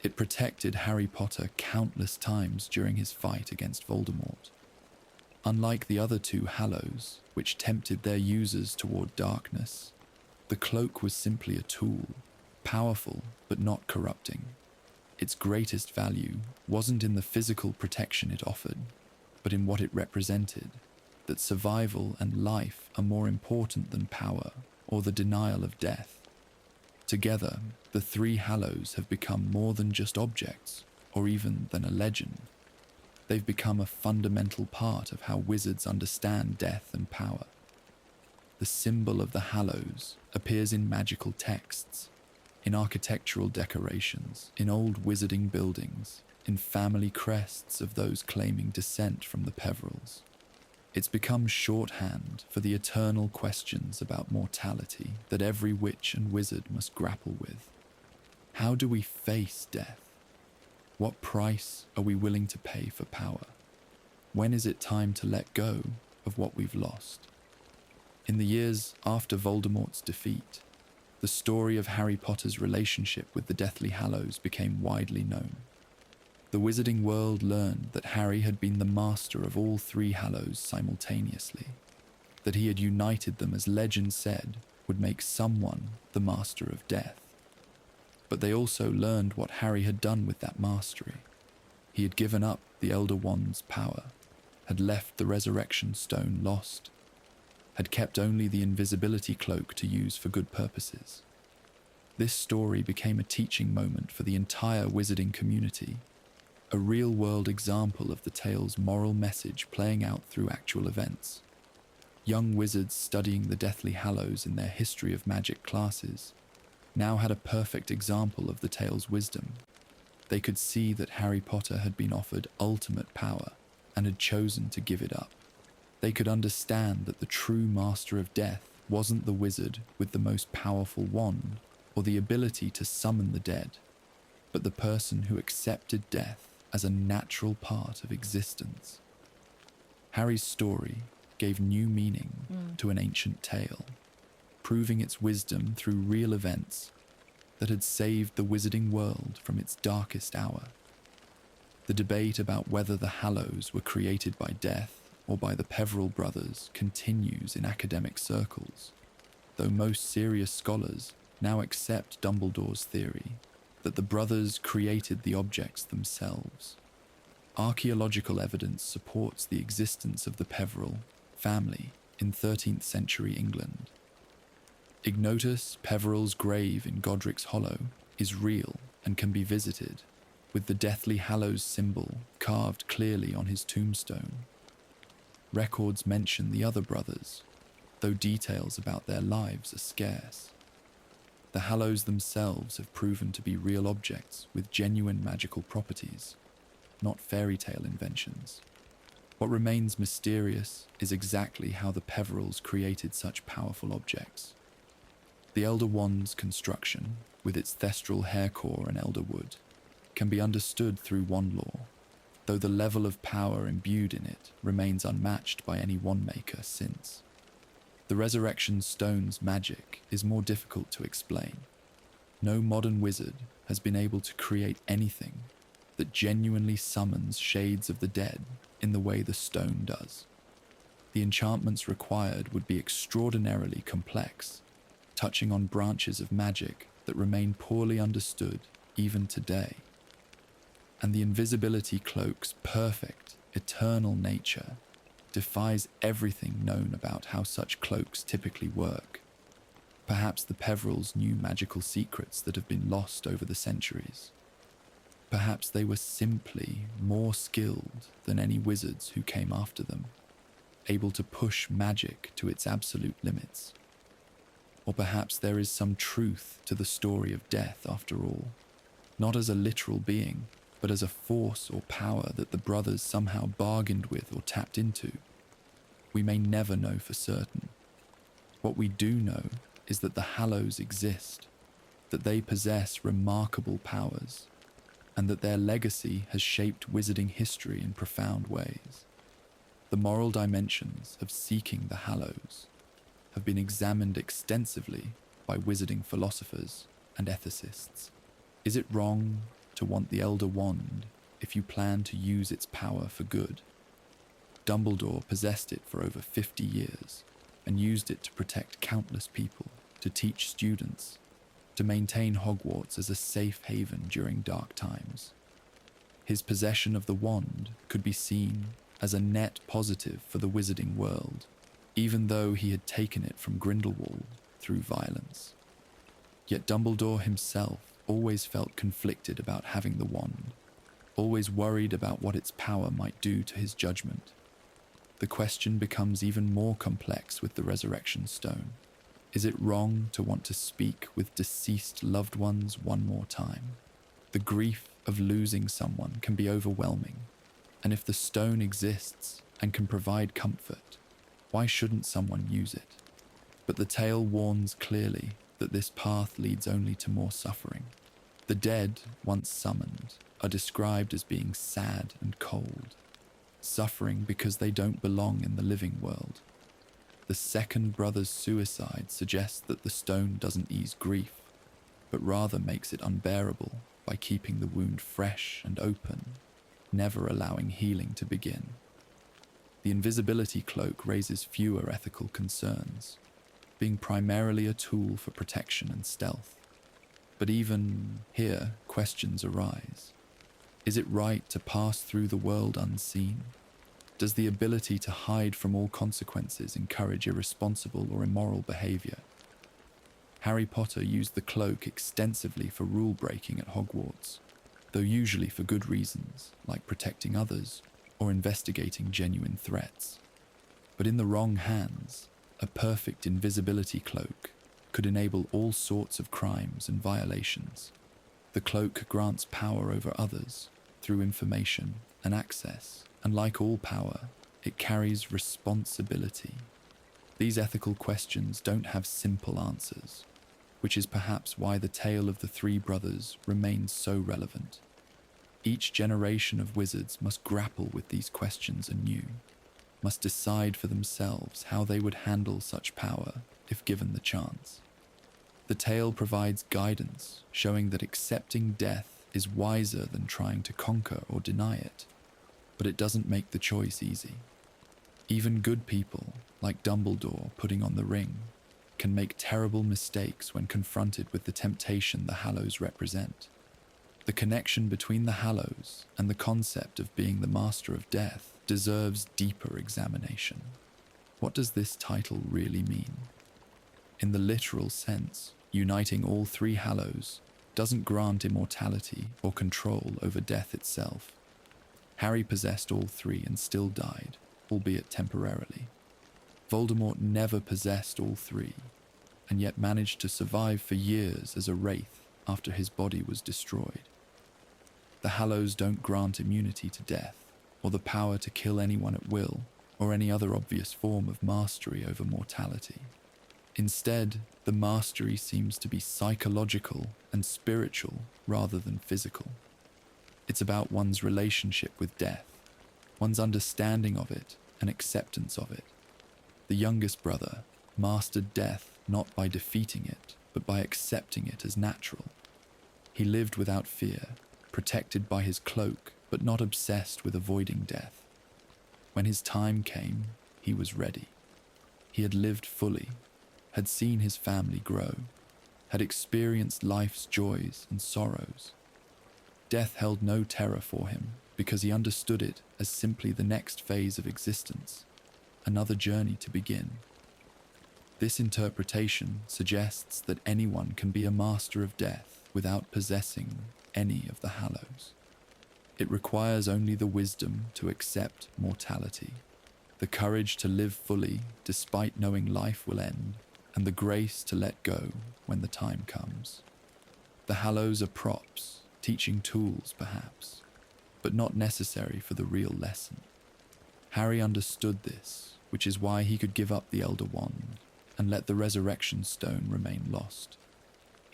It protected Harry Potter countless times during his fight against Voldemort. Unlike the other two Hallows, which tempted their users toward darkness, the cloak was simply a tool, powerful but not corrupting. Its greatest value wasn't in the physical protection it offered, but in what it represented, that survival and life are more important than power or the denial of death. Together, the three Hallows have become more than just objects, or even than a legend. They've become a fundamental part of how wizards understand death and power. The symbol of the Hallows appears in magical texts, in architectural decorations, in old wizarding buildings, in family crests of those claiming descent from the Peverils. It's become shorthand for the eternal questions about mortality that every witch and wizard must grapple with. How do we face death? What price are we willing to pay for power? When is it time to let go of what we've lost? In the years after Voldemort's defeat, the story of Harry Potter's relationship with the Deathly Hallows became widely known. The wizarding world learned that Harry had been the master of all three Hallows simultaneously, that he had united them as legend said would make someone the master of death. But they also learned what Harry had done with that mastery. He had given up the Elder Wand's power, had left the Resurrection Stone lost, had kept only the Invisibility Cloak to use for good purposes. This story became a teaching moment for the entire wizarding community, a real-world example of the tale's moral message playing out through actual events. Young wizards studying the Deathly Hallows in their History of Magic classes now had a perfect example of the tale's wisdom. They could see that Harry Potter had been offered ultimate power and had chosen to give it up. They could understand that the true master of death wasn't the wizard with the most powerful wand or the ability to summon the dead, but the person who accepted death as a natural part of existence. Harry's story gave new meaning to an ancient tale, proving its wisdom through real events that had saved the wizarding world from its darkest hour. The debate about whether the Hallows were created by death or by the Peveril brothers continues in academic circles, though most serious scholars now accept Dumbledore's theory that the brothers created the objects themselves. Archaeological evidence supports the existence of the Peveril family in 13th century England. Ignotus Peveril's grave in Godric's Hollow is real and can be visited, with the Deathly Hallows symbol carved clearly on his tombstone. Records mention the other brothers, though details about their lives are scarce. The Hallows themselves have proven to be real objects with genuine magical properties, not fairy tale inventions. What remains mysterious is exactly how the Peverils created such powerful objects. The Elder Wand's construction, with its thestral hair core and elder wood, can be understood through wand lore, though the level of power imbued in it remains unmatched by any wand maker since. The Resurrection Stone's magic is more difficult to explain. No modern wizard has been able to create anything that genuinely summons shades of the dead in the way the stone does. The enchantments required would be extraordinarily complex, touching on branches of magic that remain poorly understood even today. And the Invisibility Cloak's perfect, eternal nature defies everything known about how such cloaks typically work. Perhaps the Peverils knew magical secrets that have been lost over the centuries. Perhaps they were simply more skilled than any wizards who came after them, able to push magic to its absolute limits. Or perhaps there is some truth to the story of death after all, not as a literal being, but as a force or power that the brothers somehow bargained with or tapped into. We may never know for certain. What we do know is that the Hallows exist, that they possess remarkable powers, and that their legacy has shaped wizarding history in profound ways. The moral dimensions of seeking the Hallows have been examined extensively by wizarding philosophers and ethicists. Is it wrong to want the Elder Wand if you plan to use its power for good? Dumbledore possessed it for over 50 years and used it to protect countless people, to teach students, to maintain Hogwarts as a safe haven during dark times. His possession of the wand could be seen as a net positive for the wizarding world, even though he had taken it from Grindelwald through violence. Yet Dumbledore himself always felt conflicted about having the wand, always worried about what its power might do to his judgment. The question becomes even more complex with the Resurrection Stone. Is it wrong to want to speak with deceased loved ones one more time? The grief of losing someone can be overwhelming, and if the stone exists and can provide comfort, why shouldn't someone use it? But the tale warns clearly that this path leads only to more suffering. The dead, once summoned, are described as being sad and cold, suffering because they don't belong in the living world. The second brother's suicide suggests that the stone doesn't ease grief, but rather makes it unbearable by keeping the wound fresh and open, never allowing healing to begin. The Invisibility Cloak raises fewer ethical concerns, being primarily a tool for protection and stealth. But even here, questions arise. Is it right to pass through the world unseen? Does the ability to hide from all consequences encourage irresponsible or immoral behavior? Harry Potter used the cloak extensively for rule-breaking at Hogwarts, though usually for good reasons, like protecting others or investigating genuine threats. But in the wrong hands, a perfect invisibility cloak could enable all sorts of crimes and violations. The cloak grants power over others through information and access, and like all power, it carries responsibility. These ethical questions don't have simple answers, which is perhaps why the tale of the three brothers remains so relevant. Each generation of wizards must grapple with these questions anew, must decide for themselves how they would handle such power if given the chance. The tale provides guidance, showing that accepting death is wiser than trying to conquer or deny it, but it doesn't make the choice easy. Even good people, like Dumbledore putting on the ring, can make terrible mistakes when confronted with the temptation the Hallows represent. The connection between the Hallows and the concept of being the master of death deserves deeper examination. What does this title really mean? In the literal sense, uniting all three Hallows doesn't grant immortality or control over death itself. Harry possessed all three and still died, albeit temporarily. Voldemort never possessed all three, and yet managed to survive for years as a wraith after his body was destroyed. The Hallows don't grant immunity to death, or the power to kill anyone at will, or any other obvious form of mastery over mortality. Instead, the mastery seems to be psychological and spiritual rather than physical. It's about one's relationship with death, one's understanding of it and acceptance of it. The youngest brother mastered death not by defeating it, but by accepting it as natural. He lived without fear, protected by his cloak, but not obsessed with avoiding death. When his time came, he was ready. He had lived fully, had seen his family grow, had experienced life's joys and sorrows. Death held no terror for him because he understood it as simply the next phase of existence, another journey to begin. This interpretation suggests that anyone can be a master of death without possessing any of the Hallows. It requires only the wisdom to accept mortality, the courage to live fully despite knowing life will end, and the grace to let go when the time comes. The Hallows are props, teaching tools perhaps, but not necessary for the real lesson. Harry understood this, which is why he could give up the Elder Wand and let the Resurrection Stone remain lost.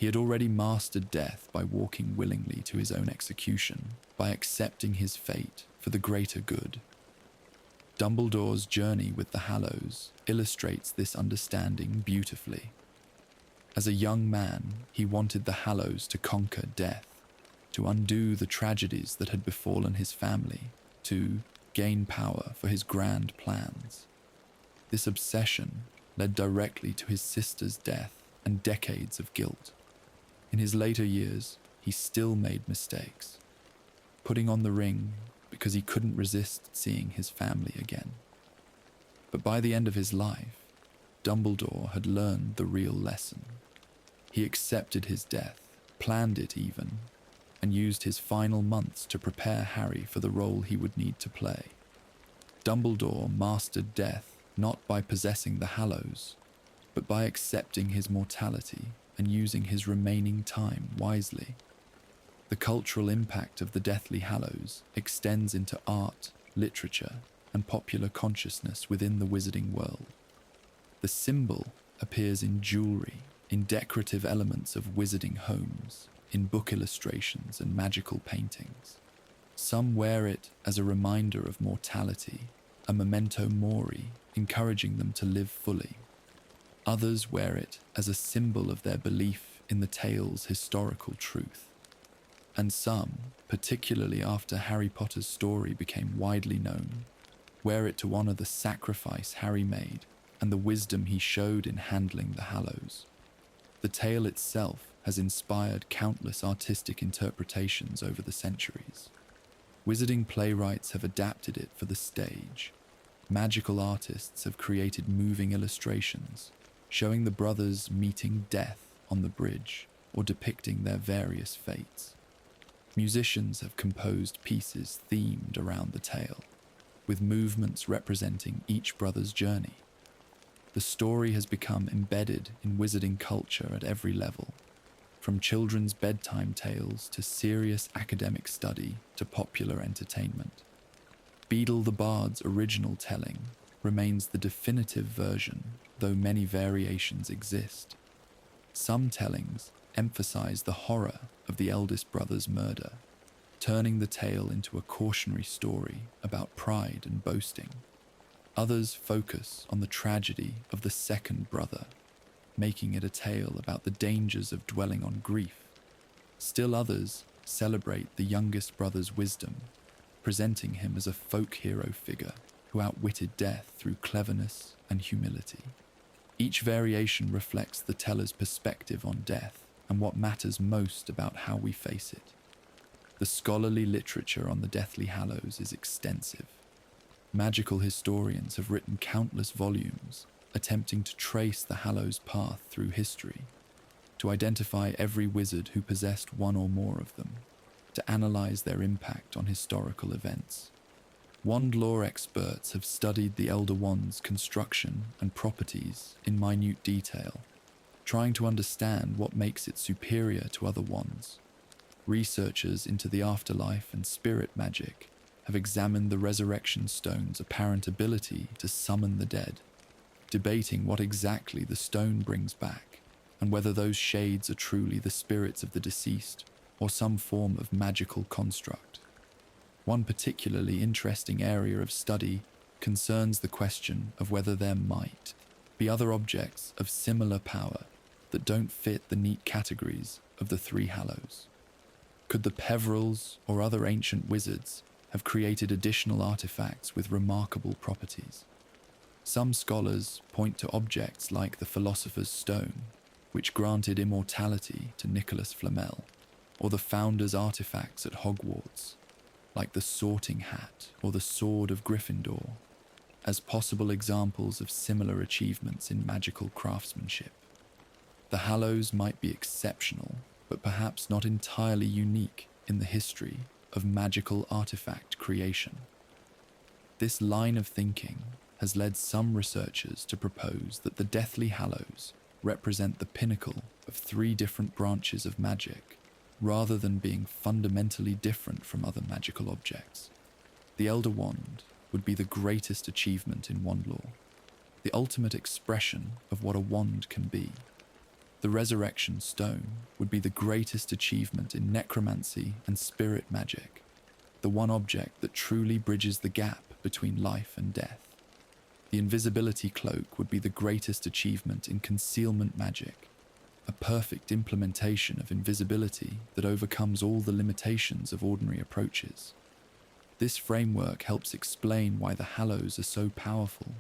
He had already mastered death by walking willingly to his own execution, by accepting his fate for the greater good. Dumbledore's journey with the Hallows illustrates this understanding beautifully. As a young man, he wanted the Hallows to conquer death, to undo the tragedies that had befallen his family, to gain power for his grand plans. This obsession led directly to his sister's death and decades of guilt. In his later years, he still made mistakes, putting on the ring because he couldn't resist seeing his family again. But by the end of his life, Dumbledore had learned the real lesson. He accepted his death, planned it even, and used his final months to prepare Harry for the role he would need to play. Dumbledore mastered death not by possessing the Hallows, but by accepting his mortality and using his remaining time wisely. The cultural impact of the Deathly Hallows extends into art, literature, and popular consciousness within the wizarding world. The symbol appears in jewelry, in decorative elements of wizarding homes, in book illustrations and magical paintings. Some wear it as a reminder of mortality, a memento mori, encouraging them to live fully. Others wear it as a symbol of their belief in the tale's historical truth. And some, particularly after Harry Potter's story became widely known, wear it to honor the sacrifice Harry made and the wisdom he showed in handling the Hallows. The tale itself has inspired countless artistic interpretations over the centuries. Wizarding playwrights have adapted it for the stage. Magical artists have created moving illustrations, showing the brothers meeting death on the bridge or depicting their various fates. Musicians have composed pieces themed around the tale, with movements representing each brother's journey. The story has become embedded in wizarding culture at every level, from children's bedtime tales to serious academic study to popular entertainment. Beedle the Bard's original telling remains the definitive version, though many variations exist. Some tellings emphasize the horror of the eldest brother's murder, turning the tale into a cautionary story about pride and boasting. Others focus on the tragedy of the second brother, making it a tale about the dangers of dwelling on grief. Still others celebrate the youngest brother's wisdom, presenting him as a folk hero figure who outwitted death through cleverness and humility. Each variation reflects the teller's perspective on death and what matters most about how we face it. The scholarly literature on the Deathly Hallows is extensive. Magical historians have written countless volumes attempting to trace the Hallows' path through history, to identify every wizard who possessed one or more of them, to analyze their impact on historical events. Wand lore experts have studied the Elder Wand's construction and properties in minute detail, trying to understand what makes it superior to other wands. Researchers into the afterlife and spirit magic have examined the resurrection stone's apparent ability to summon the dead, debating what exactly the stone brings back and whether those shades are truly the spirits of the deceased or some form of magical construct. One particularly interesting area of study concerns the question of whether there might be other objects of similar power that don't fit the neat categories of the three Hallows. Could the Peverils or other ancient wizards have created additional artifacts with remarkable properties? Some scholars point to objects like the Philosopher's Stone, which granted immortality to Nicholas Flamel, or the Founder's artifacts at Hogwarts, like the Sorting Hat or the Sword of Gryffindor, as possible examples of similar achievements in magical craftsmanship. The Hallows might be exceptional, but perhaps not entirely unique in the history of magical artifact creation. This line of thinking has led some researchers to propose that the Deathly Hallows represent the pinnacle of three different branches of magic, rather than being fundamentally different from other magical objects. The Elder Wand would be the greatest achievement in wand lore, the ultimate expression of what a wand can be. The Resurrection Stone would be the greatest achievement in necromancy and spirit magic, the one object that truly bridges the gap between life and death. The Invisibility Cloak would be the greatest achievement in concealment magic, a perfect implementation of invisibility that overcomes all the limitations of ordinary approaches. This framework helps explain why the Hallows are so powerful,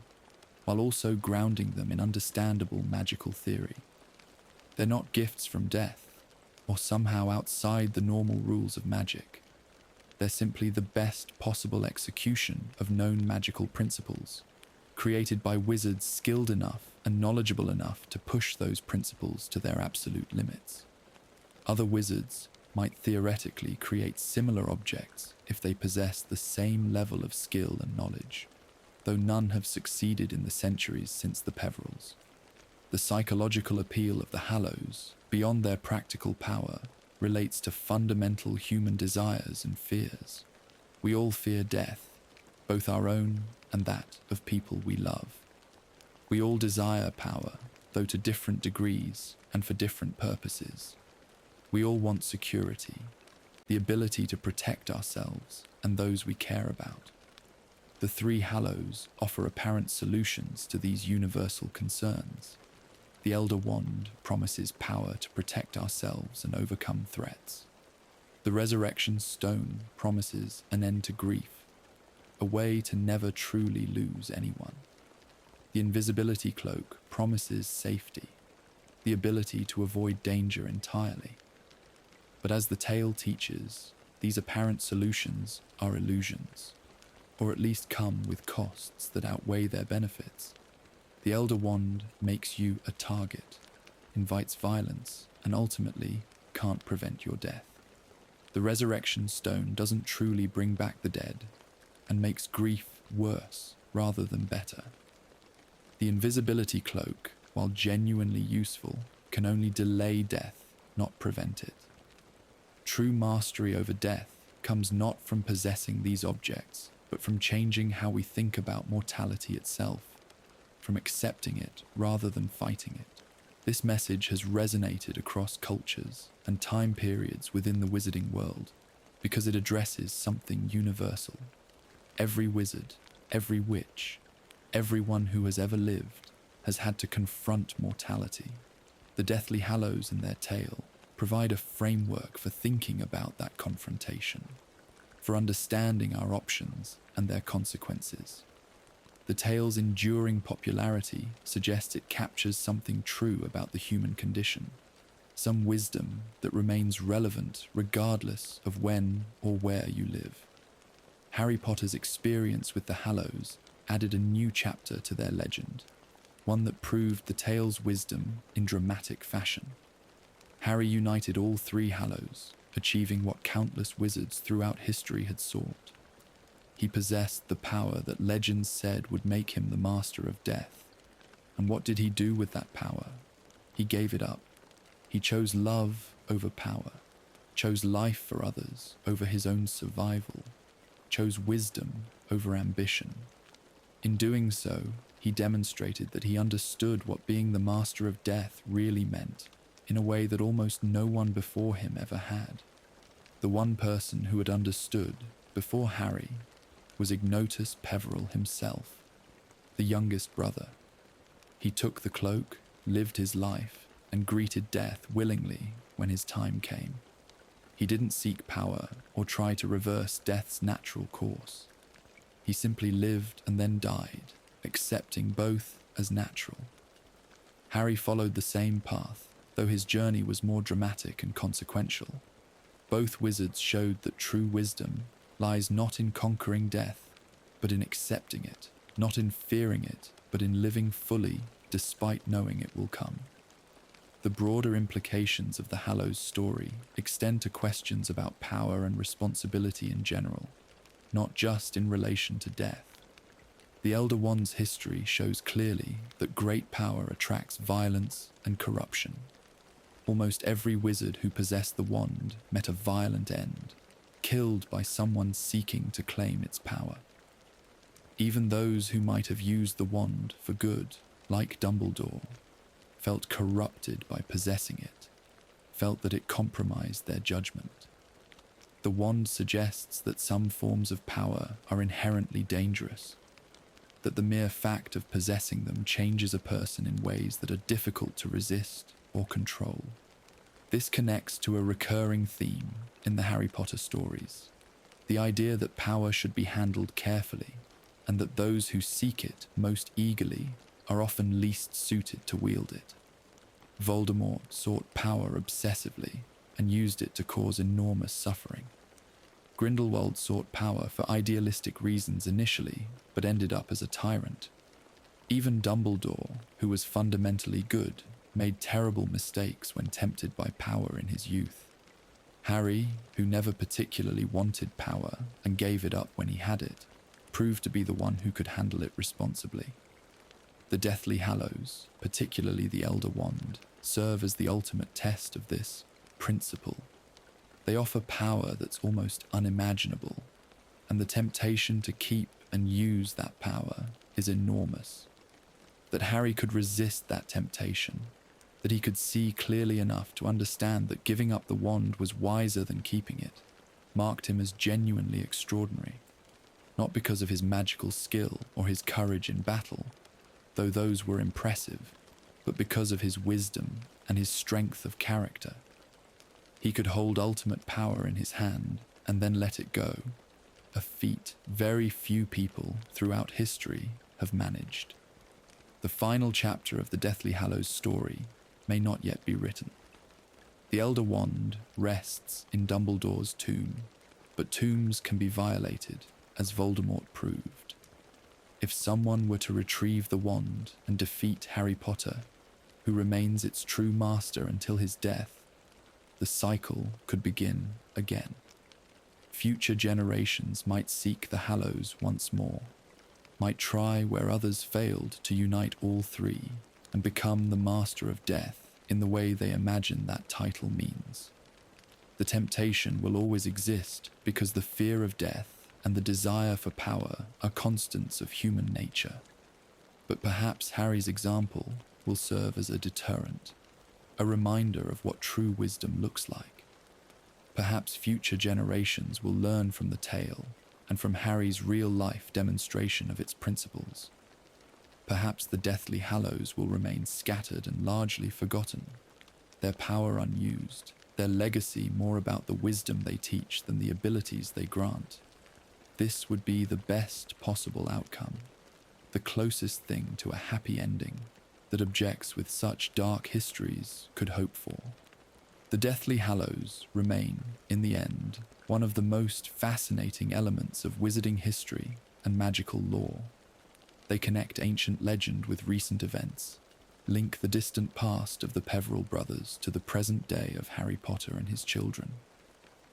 while also grounding them in understandable magical theory. They're not gifts from death, or somehow outside the normal rules of magic. They're simply the best possible execution of known magical principles, created by wizards skilled enough and knowledgeable enough to push those principles to their absolute limits. Other wizards might theoretically create similar objects if they possess the same level of skill and knowledge, though none have succeeded in the centuries since the Peverils. The psychological appeal of the Hallows, beyond their practical power, relates to fundamental human desires and fears. We all fear death, both our own and that of people we love. We all desire power, though to different degrees and for different purposes. We all want security, the ability to protect ourselves and those we care about. The three Hallows offer apparent solutions to these universal concerns. The Elder Wand promises power to protect ourselves and overcome threats. The Resurrection Stone promises an end to grief, a way to never truly lose anyone. The Invisibility Cloak promises safety, the ability to avoid danger entirely. But as the tale teaches, these apparent solutions are illusions, or at least come with costs that outweigh their benefits. The Elder Wand makes you a target, invites violence, and ultimately can't prevent your death. The Resurrection Stone doesn't truly bring back the dead, and makes grief worse rather than better. The Invisibility Cloak, while genuinely useful, can only delay death, not prevent it. True mastery over death comes not from possessing these objects, but from changing how we think about mortality itself, from accepting it rather than fighting it. This message has resonated across cultures and time periods within the wizarding world, because it addresses something universal. Every wizard, every witch, everyone who has ever lived has had to confront mortality. The Deathly Hallows in their tale provide a framework for thinking about that confrontation, for understanding our options and their consequences. The tale's enduring popularity suggests it captures something true about the human condition, some wisdom that remains relevant regardless of when or where you live. Harry Potter's experience with the Hallows added a new chapter to their legend, one that proved the tale's wisdom in dramatic fashion. Harry united all three Hallows, achieving what countless wizards throughout history had sought. He possessed the power that legends said would make him the master of death. And what did he do with that power? He gave it up. He chose love over power, chose life for others over his own survival, chose wisdom over ambition. In doing so, he demonstrated that he understood what being the master of death really meant, in a way that almost no one before him ever had. The one person who had understood, before Harry, was Ignotus Peveril himself, the youngest brother. He took the cloak, lived his life, and greeted death willingly when his time came. He didn't seek power or try to reverse death's natural course. He simply lived and then died, accepting both as natural. Harry followed the same path, though his journey was more dramatic and consequential. Both wizards showed that true wisdom lies not in conquering death, but in accepting it, not in fearing it, but in living fully despite knowing it will come. The broader implications of the Hallows story extend to questions about power and responsibility in general, not just in relation to death. The Elder Wand's history shows clearly that great power attracts violence and corruption. Almost every wizard who possessed the wand met a violent end, killed by someone seeking to claim its power. Even those who might have used the wand for good, like Dumbledore, felt corrupted by possessing it, felt that it compromised their judgment. The wand suggests that some forms of power are inherently dangerous, that the mere fact of possessing them changes a person in ways that are difficult to resist or control. This connects to a recurring theme in the Harry Potter stories, the idea that power should be handled carefully, and that those who seek it most eagerly are often least suited to wield it. Voldemort sought power obsessively and used it to cause enormous suffering. Grindelwald sought power for idealistic reasons initially, but ended up as a tyrant. Even Dumbledore, who was fundamentally good, made terrible mistakes when tempted by power in his youth. Harry, who never particularly wanted power and gave it up when he had it, proved to be the one who could handle it responsibly. The Deathly Hallows, particularly the Elder Wand, serve as the ultimate test of this principle. They offer power that's almost unimaginable, and the temptation to keep and use that power is enormous. That Harry could resist that temptation, that he could see clearly enough to understand that giving up the wand was wiser than keeping it, marked him as genuinely extraordinary, not because of his magical skill or his courage in battle, though those were impressive, but because of his wisdom and his strength of character. He could hold ultimate power in his hand and then let it go, a feat very few people throughout history have managed. The final chapter of the Deathly Hallows story may not yet be written. The Elder Wand rests in Dumbledore's tomb, but tombs can be violated, as Voldemort proved. If someone were to retrieve the wand and defeat Harry Potter, who remains its true master until his death, the cycle could begin again. Future generations might seek the Hallows once more, might try where others failed to unite all three and become the master of death in the way they imagine that title means. The temptation will always exist because the fear of death and the desire for power are constants of human nature. But perhaps Harry's example will serve as a deterrent, a reminder of what true wisdom looks like. Perhaps future generations will learn from the tale and from Harry's real-life demonstration of its principles. Perhaps the Deathly Hallows will remain scattered and largely forgotten, their power unused, their legacy more about the wisdom they teach than the abilities they grant. This would be the best possible outcome, the closest thing to a happy ending that objects with such dark histories could hope for. The Deathly Hallows remain, in the end, one of the most fascinating elements of wizarding history and magical lore. They connect ancient legend with recent events, link the distant past of the Peverell brothers to the present day of Harry Potter and his children.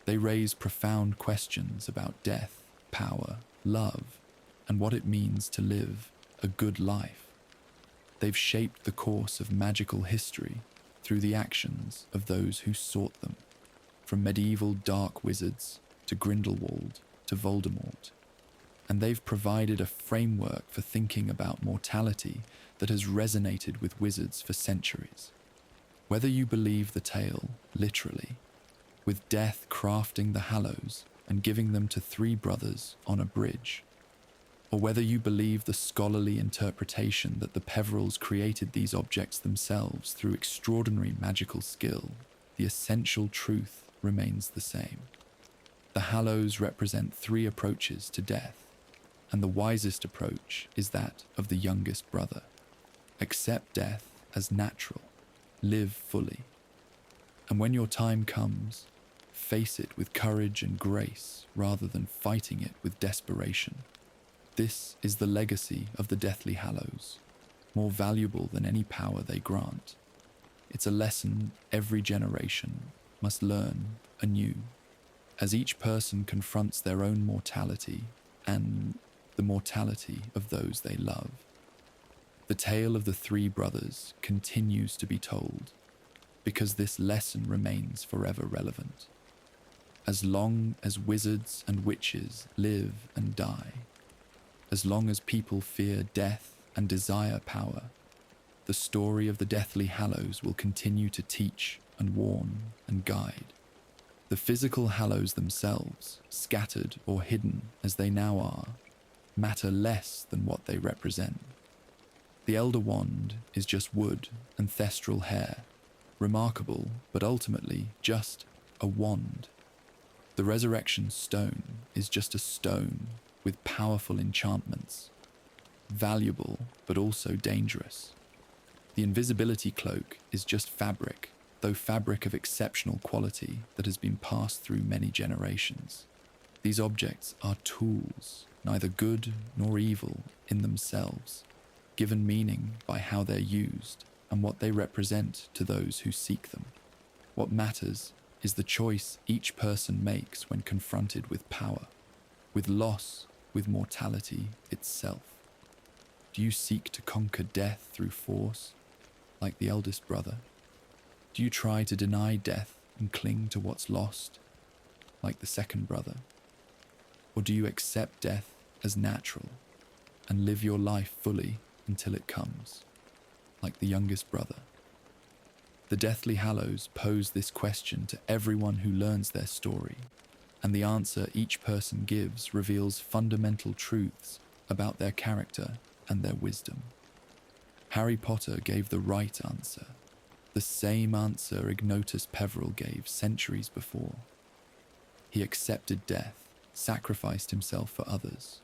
They raise profound questions about death, power, love, and what it means to live a good life. They've shaped the course of magical history through the actions of those who sought them, from medieval dark wizards to Grindelwald to Voldemort. And they've provided a framework for thinking about mortality that has resonated with wizards for centuries. Whether you believe the tale literally, with death crafting the Hallows and giving them to three brothers on a bridge, or whether you believe the scholarly interpretation that the Peverells created these objects themselves through extraordinary magical skill, the essential truth remains the same. The Hallows represent three approaches to death, and the wisest approach is that of the youngest brother. Accept death as natural, live fully, and when your time comes, face it with courage and grace rather than fighting it with desperation. This is the legacy of the Deathly Hallows, more valuable than any power they grant. It's a lesson every generation must learn anew, as each person confronts their own mortality and the mortality of those they love. The tale of the three brothers continues to be told, because this lesson remains forever relevant. As long as wizards and witches live and die, as long as people fear death and desire power, the story of the Deathly Hallows will continue to teach and warn and guide. The physical Hallows themselves, scattered or hidden as they now are, matter less than what they represent. The Elder Wand is just wood and thestral hair, remarkable but ultimately just a wand. The Resurrection Stone is just a stone with powerful enchantments, valuable but also dangerous. The Invisibility Cloak is just fabric, though fabric of exceptional quality that has been passed through many generations. These objects are tools, neither good nor evil in themselves, given meaning by how they're used and what they represent to those who seek them. What matters is the choice each person makes when confronted with power, with loss, with mortality itself. Do you seek to conquer death through force, like the eldest brother? Do you try to deny death and cling to what's lost, like the second brother? Or do you accept death as natural and live your life fully until it comes, like the youngest brother? The Deathly Hallows pose this question to everyone who learns their story, and the answer each person gives reveals fundamental truths about their character and their wisdom. Harry Potter gave the right answer, the same answer Ignotus Peverell gave centuries before. He accepted death, sacrificed himself for others,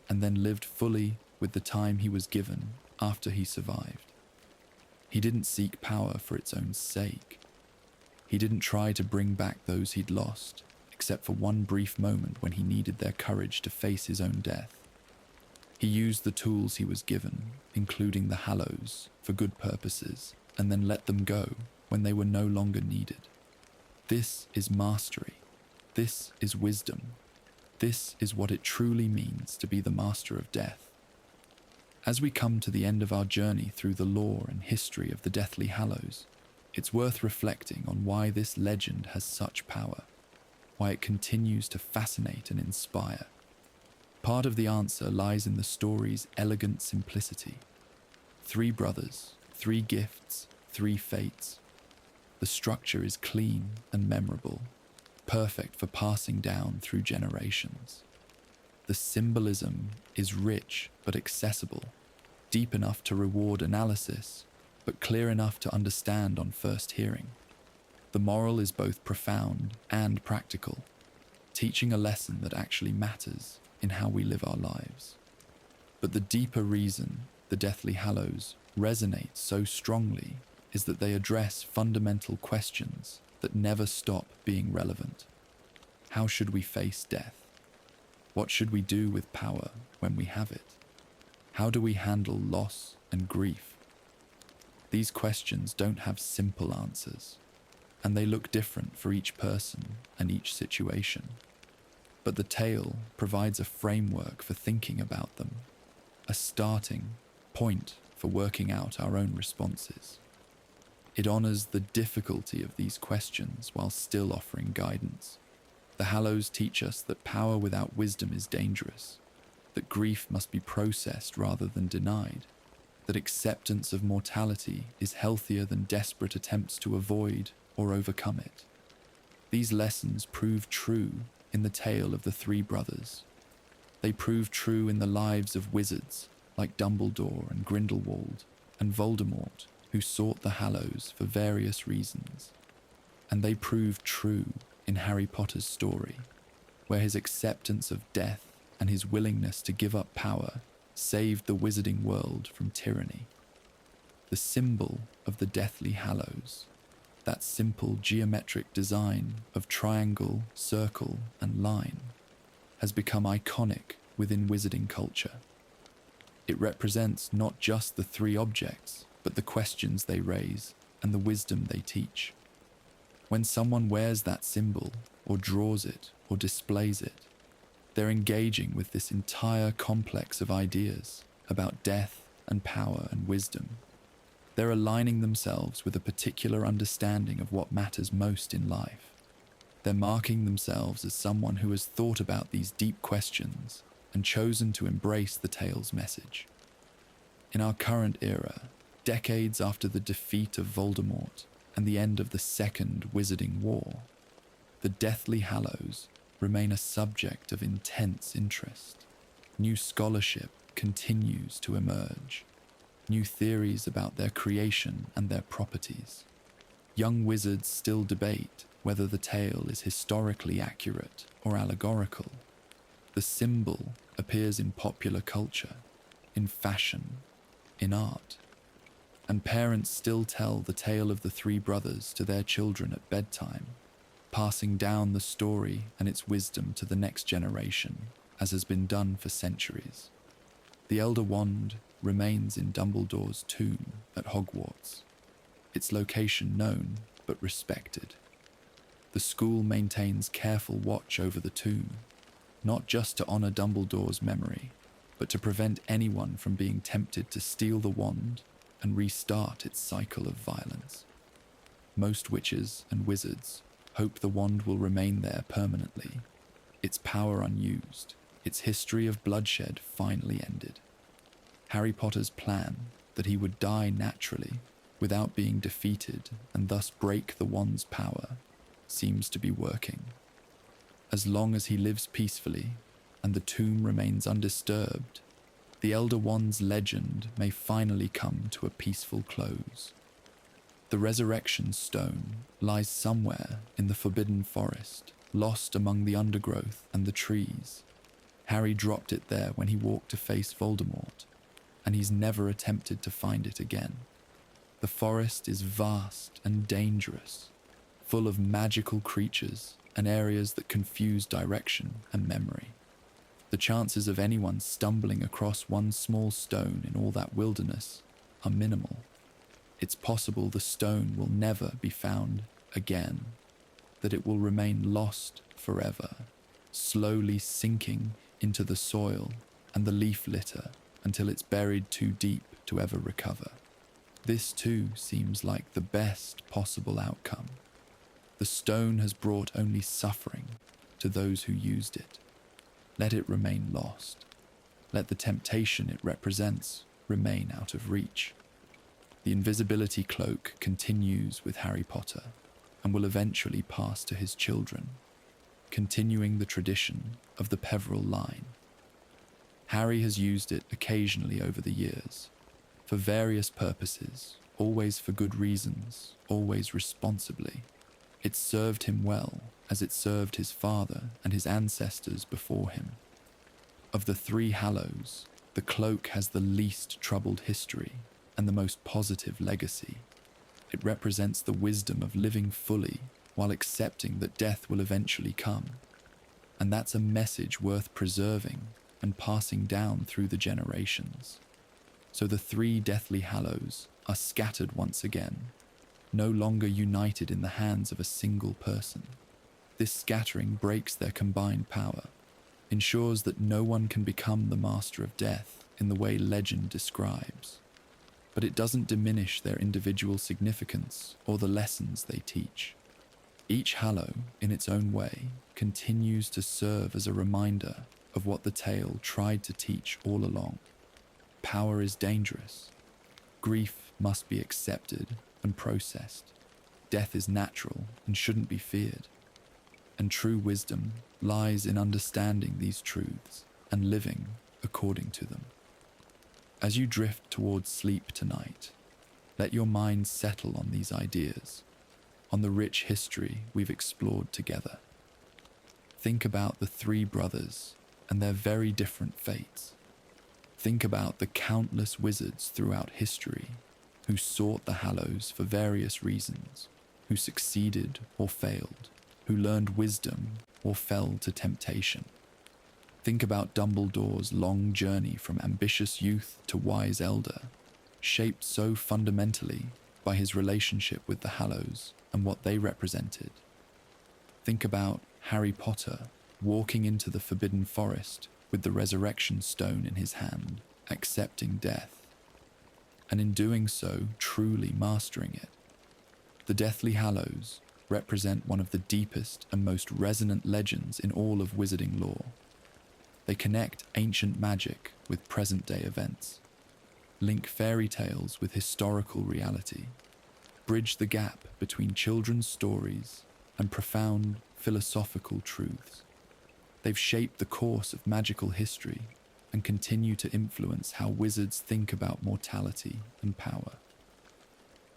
and then lived fully with the time he was given after he survived. He didn't seek power for its own sake. He didn't try to bring back those he'd lost, except for one brief moment when he needed their courage to face his own death. He used the tools he was given, including the Hallows, for good purposes, and then let them go when they were no longer needed. This is mastery. This is wisdom. This is what it truly means to be the master of death. As we come to the end of our journey through the lore and history of the Deathly Hallows, it's worth reflecting on why this legend has such power, why it continues to fascinate and inspire. Part of the answer lies in the story's elegant simplicity. 3 brothers, 3 gifts, 3 fates. The structure is clean and memorable, perfect for passing down through generations. The symbolism is rich but accessible, deep enough to reward analysis, but clear enough to understand on first hearing. The moral is both profound and practical, teaching a lesson that actually matters in how we live our lives. But the deeper reason the Deathly Hallows resonate so strongly is that they address fundamental questions that never stop being relevant. How should we face death? What should we do with power when we have it? How do we handle loss and grief? These questions don't have simple answers, and they look different for each person and each situation. But the tale provides a framework for thinking about them, a starting point for working out our own responses. It honors the difficulty of these questions while still offering guidance. The Hallows teach us that power without wisdom is dangerous, that grief must be processed rather than denied, that acceptance of mortality is healthier than desperate attempts to avoid or overcome it. These lessons prove true in the tale of the 3 brothers. They prove true in the lives of wizards like Dumbledore and Grindelwald and Voldemort, who sought the Hallows for various reasons. And they prove true in Harry Potter's story, where his acceptance of death and his willingness to give up power saved the wizarding world from tyranny. The symbol of the Deathly Hallows, that simple geometric design of triangle, circle, and line, has become iconic within wizarding culture. It represents not just the 3 objects, but the questions they raise and the wisdom they teach. When someone wears that symbol, or draws it, or displays it, they're engaging with this entire complex of ideas about death and power and wisdom. They're aligning themselves with a particular understanding of what matters most in life. They're marking themselves as someone who has thought about these deep questions and chosen to embrace the tale's message. In our current era, Decades after the defeat of Voldemort and the end of the Second Wizarding War, the Deathly Hallows remain a subject of intense interest. New scholarship continues to emerge, new theories about their creation and their properties. Young wizards still debate whether the tale is historically accurate or allegorical. The symbol appears in popular culture, in fashion, in art, and parents still tell the tale of the three brothers to their children at bedtime, passing down the story and its wisdom to the next generation, as has been done for centuries. The Elder Wand remains in Dumbledore's tomb at Hogwarts, its location known but respected. The school maintains careful watch over the tomb, not just to honor Dumbledore's memory, but to prevent anyone from being tempted to steal the wand and restart its cycle of violence. Most witches and wizards hope the wand will remain there permanently, its power unused, its history of bloodshed finally ended. Harry Potter's plan that he would die naturally without being defeated and thus break the wand's power seems to be working. As long as he lives peacefully and the tomb remains undisturbed, the Elder Wand's legend may finally come to a peaceful close. The Resurrection Stone lies somewhere in the Forbidden Forest, lost among the undergrowth and the trees. Harry dropped it there when he walked to face Voldemort, and he's never attempted to find it again. The forest is vast and dangerous, full of magical creatures and areas that confuse direction and memory. The chances of anyone stumbling across one small stone in all that wilderness are minimal. It's possible the stone will never be found again, that it will remain lost forever, slowly sinking into the soil and the leaf litter until it's buried too deep to ever recover. This too seems like the best possible outcome. The stone has brought only suffering to those who used it. Let it remain lost. Let the temptation it represents remain out of reach. The Invisibility Cloak continues with Harry Potter and will eventually pass to his children, continuing the tradition of the Peveril line. Harry has used it occasionally over the years, for various purposes, always for good reasons, always responsibly. It served him well, as it served his father and his ancestors before him. Of the three Hallows, the cloak has the least troubled history and the most positive legacy. It represents the wisdom of living fully while accepting that death will eventually come. And that's a message worth preserving and passing down through the generations. So the three Deathly Hallows are scattered once again, no longer united in the hands of a single person. This scattering breaks their combined power, ensures that no one can become the master of death in the way legend describes. But it doesn't diminish their individual significance or the lessons they teach. Each Hallow, in its own way, continues to serve as a reminder of what the tale tried to teach all along. Power is dangerous. Grief must be accepted and processed. Death is natural and shouldn't be feared. And true wisdom lies in understanding these truths and living according to them. As you drift towards sleep tonight, let your mind settle on these ideas, on the rich history we've explored together. Think about the three brothers and their very different fates. Think about the countless wizards throughout history who sought the Hallows for various reasons, who succeeded or failed, who learned wisdom or fell to temptation. Think about Dumbledore's long journey from ambitious youth to wise elder, shaped so fundamentally by his relationship with the Hallows and what they represented. Think about Harry Potter walking into the Forbidden Forest with the Resurrection Stone in his hand, accepting death, and in doing so, truly mastering it. The Deathly Hallows represent one of the deepest and most resonant legends in all of wizarding lore. They connect ancient magic with present-day events, link fairy tales with historical reality, bridge the gap between children's stories and profound philosophical truths. They've shaped the course of magical history and continue to influence how wizards think about mortality and power.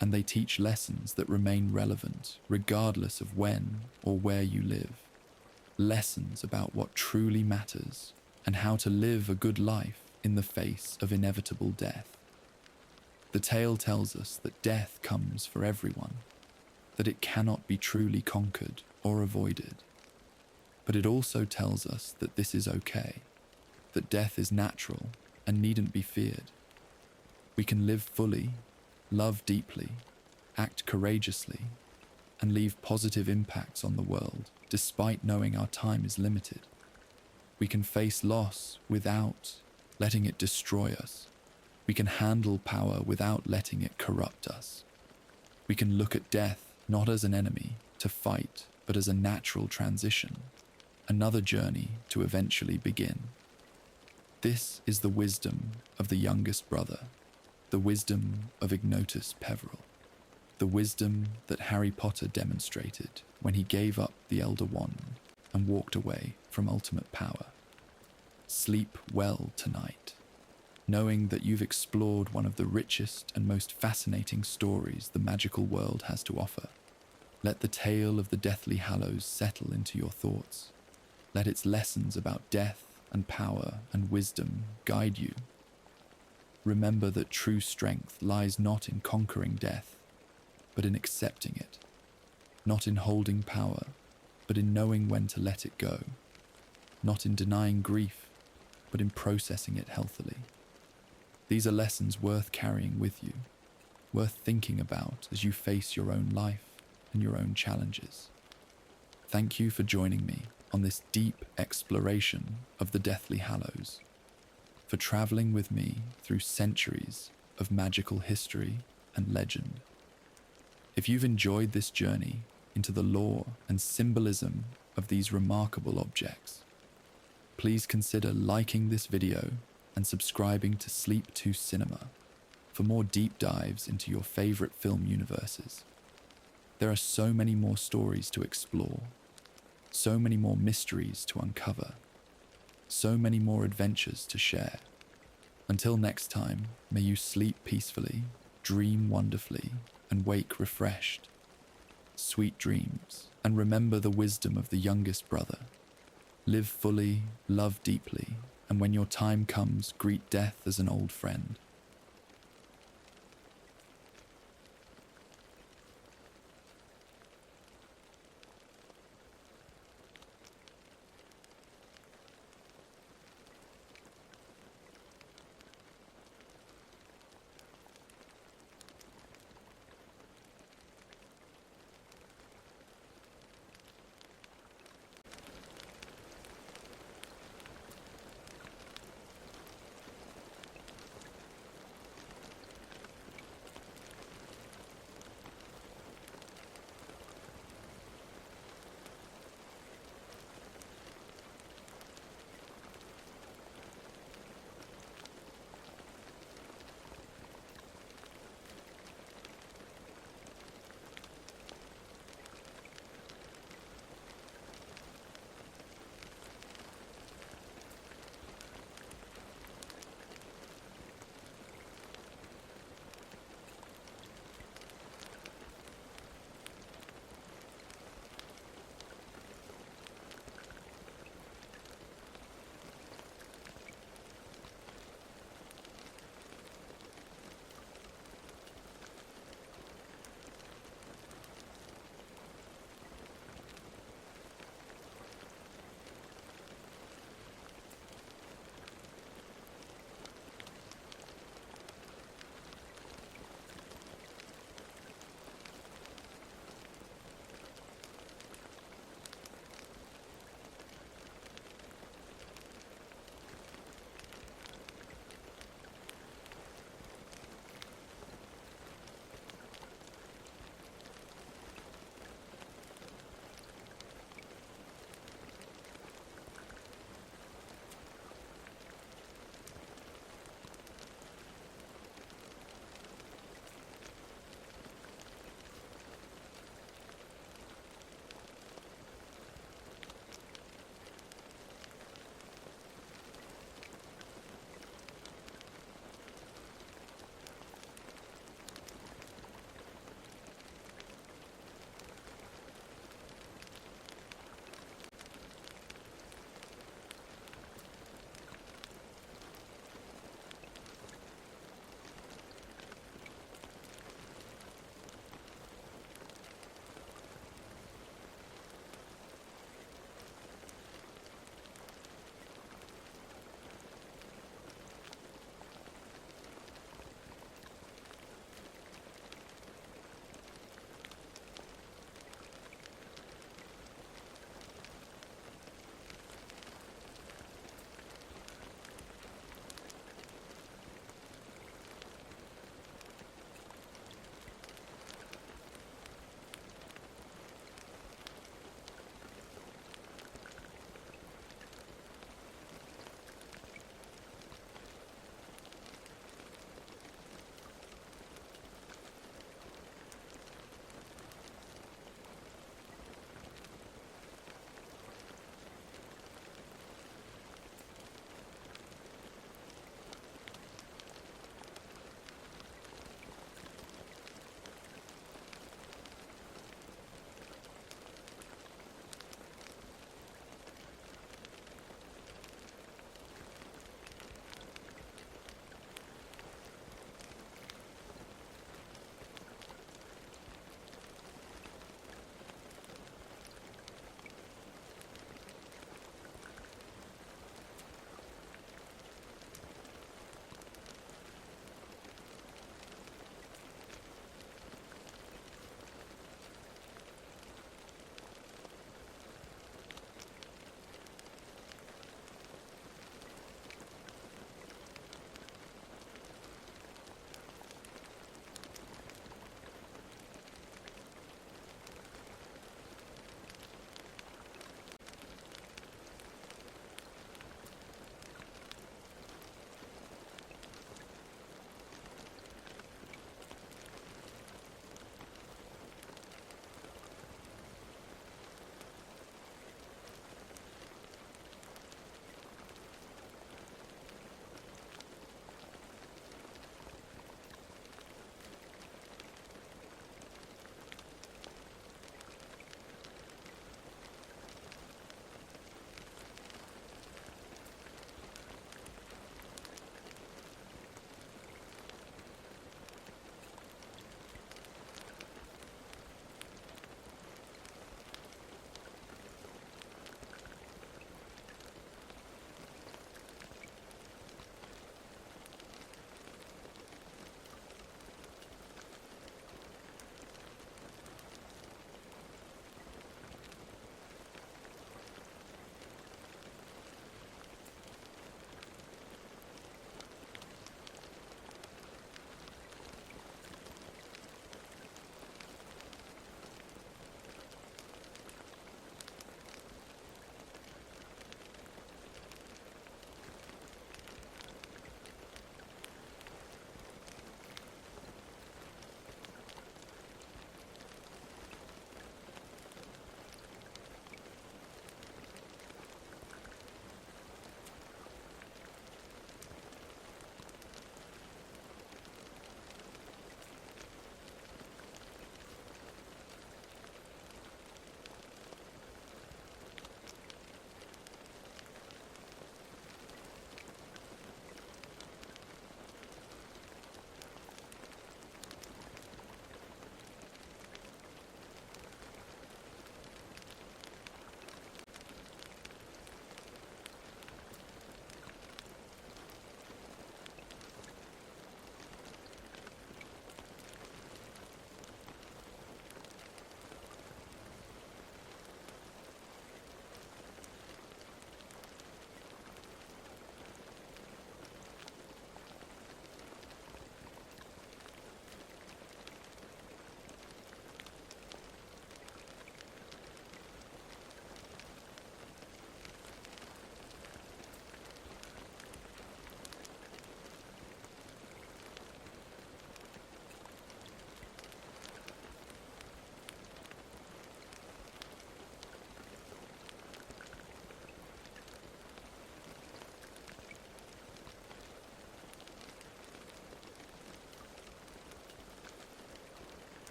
And they teach lessons that remain relevant regardless of when or where you live. Lessons about what truly matters and how to live a good life in the face of inevitable death. The tale tells us that death comes for everyone, that it cannot be truly conquered or avoided. But it also tells us that this is okay, that death is natural and needn't be feared. We can live fully, love deeply, act courageously, and leave positive impacts on the world despite knowing our time is limited. We can face loss without letting it destroy us. We can handle power without letting it corrupt us. We can look at death not as an enemy to fight, but as a natural transition, another journey to eventually begin. This is the wisdom of the youngest brother, the wisdom of Ignotus Peveril, the wisdom that Harry Potter demonstrated when he gave up the Elder Wand and walked away from ultimate power. Sleep well tonight, knowing that you've explored one of the richest and most fascinating stories the magical world has to offer. Let the tale of the Deathly Hallows settle into your thoughts. Let its lessons about death and power and wisdom guide you. Remember that true strength lies not in conquering death, but in accepting it. Not in holding power, but in knowing when to let it go. Not in denying grief, but in processing it healthily. These are lessons worth carrying with you, worth thinking about as you face your own life and your own challenges. Thank you for joining me on this deep exploration of the Deathly Hallows, for traveling with me through centuries of magical history and legend. If you've enjoyed this journey into the lore and symbolism of these remarkable objects, please consider liking this video and subscribing to Sleep 2 Cinema for more deep dives into your favorite film universes. There are so many more stories to explore, so many more mysteries to uncover, so many more adventures to share. Until next time, may you sleep peacefully, dream wonderfully, and wake refreshed. Sweet dreams, and remember the wisdom of the youngest brother. Live fully, love deeply, and when your time comes, greet death as an old friend.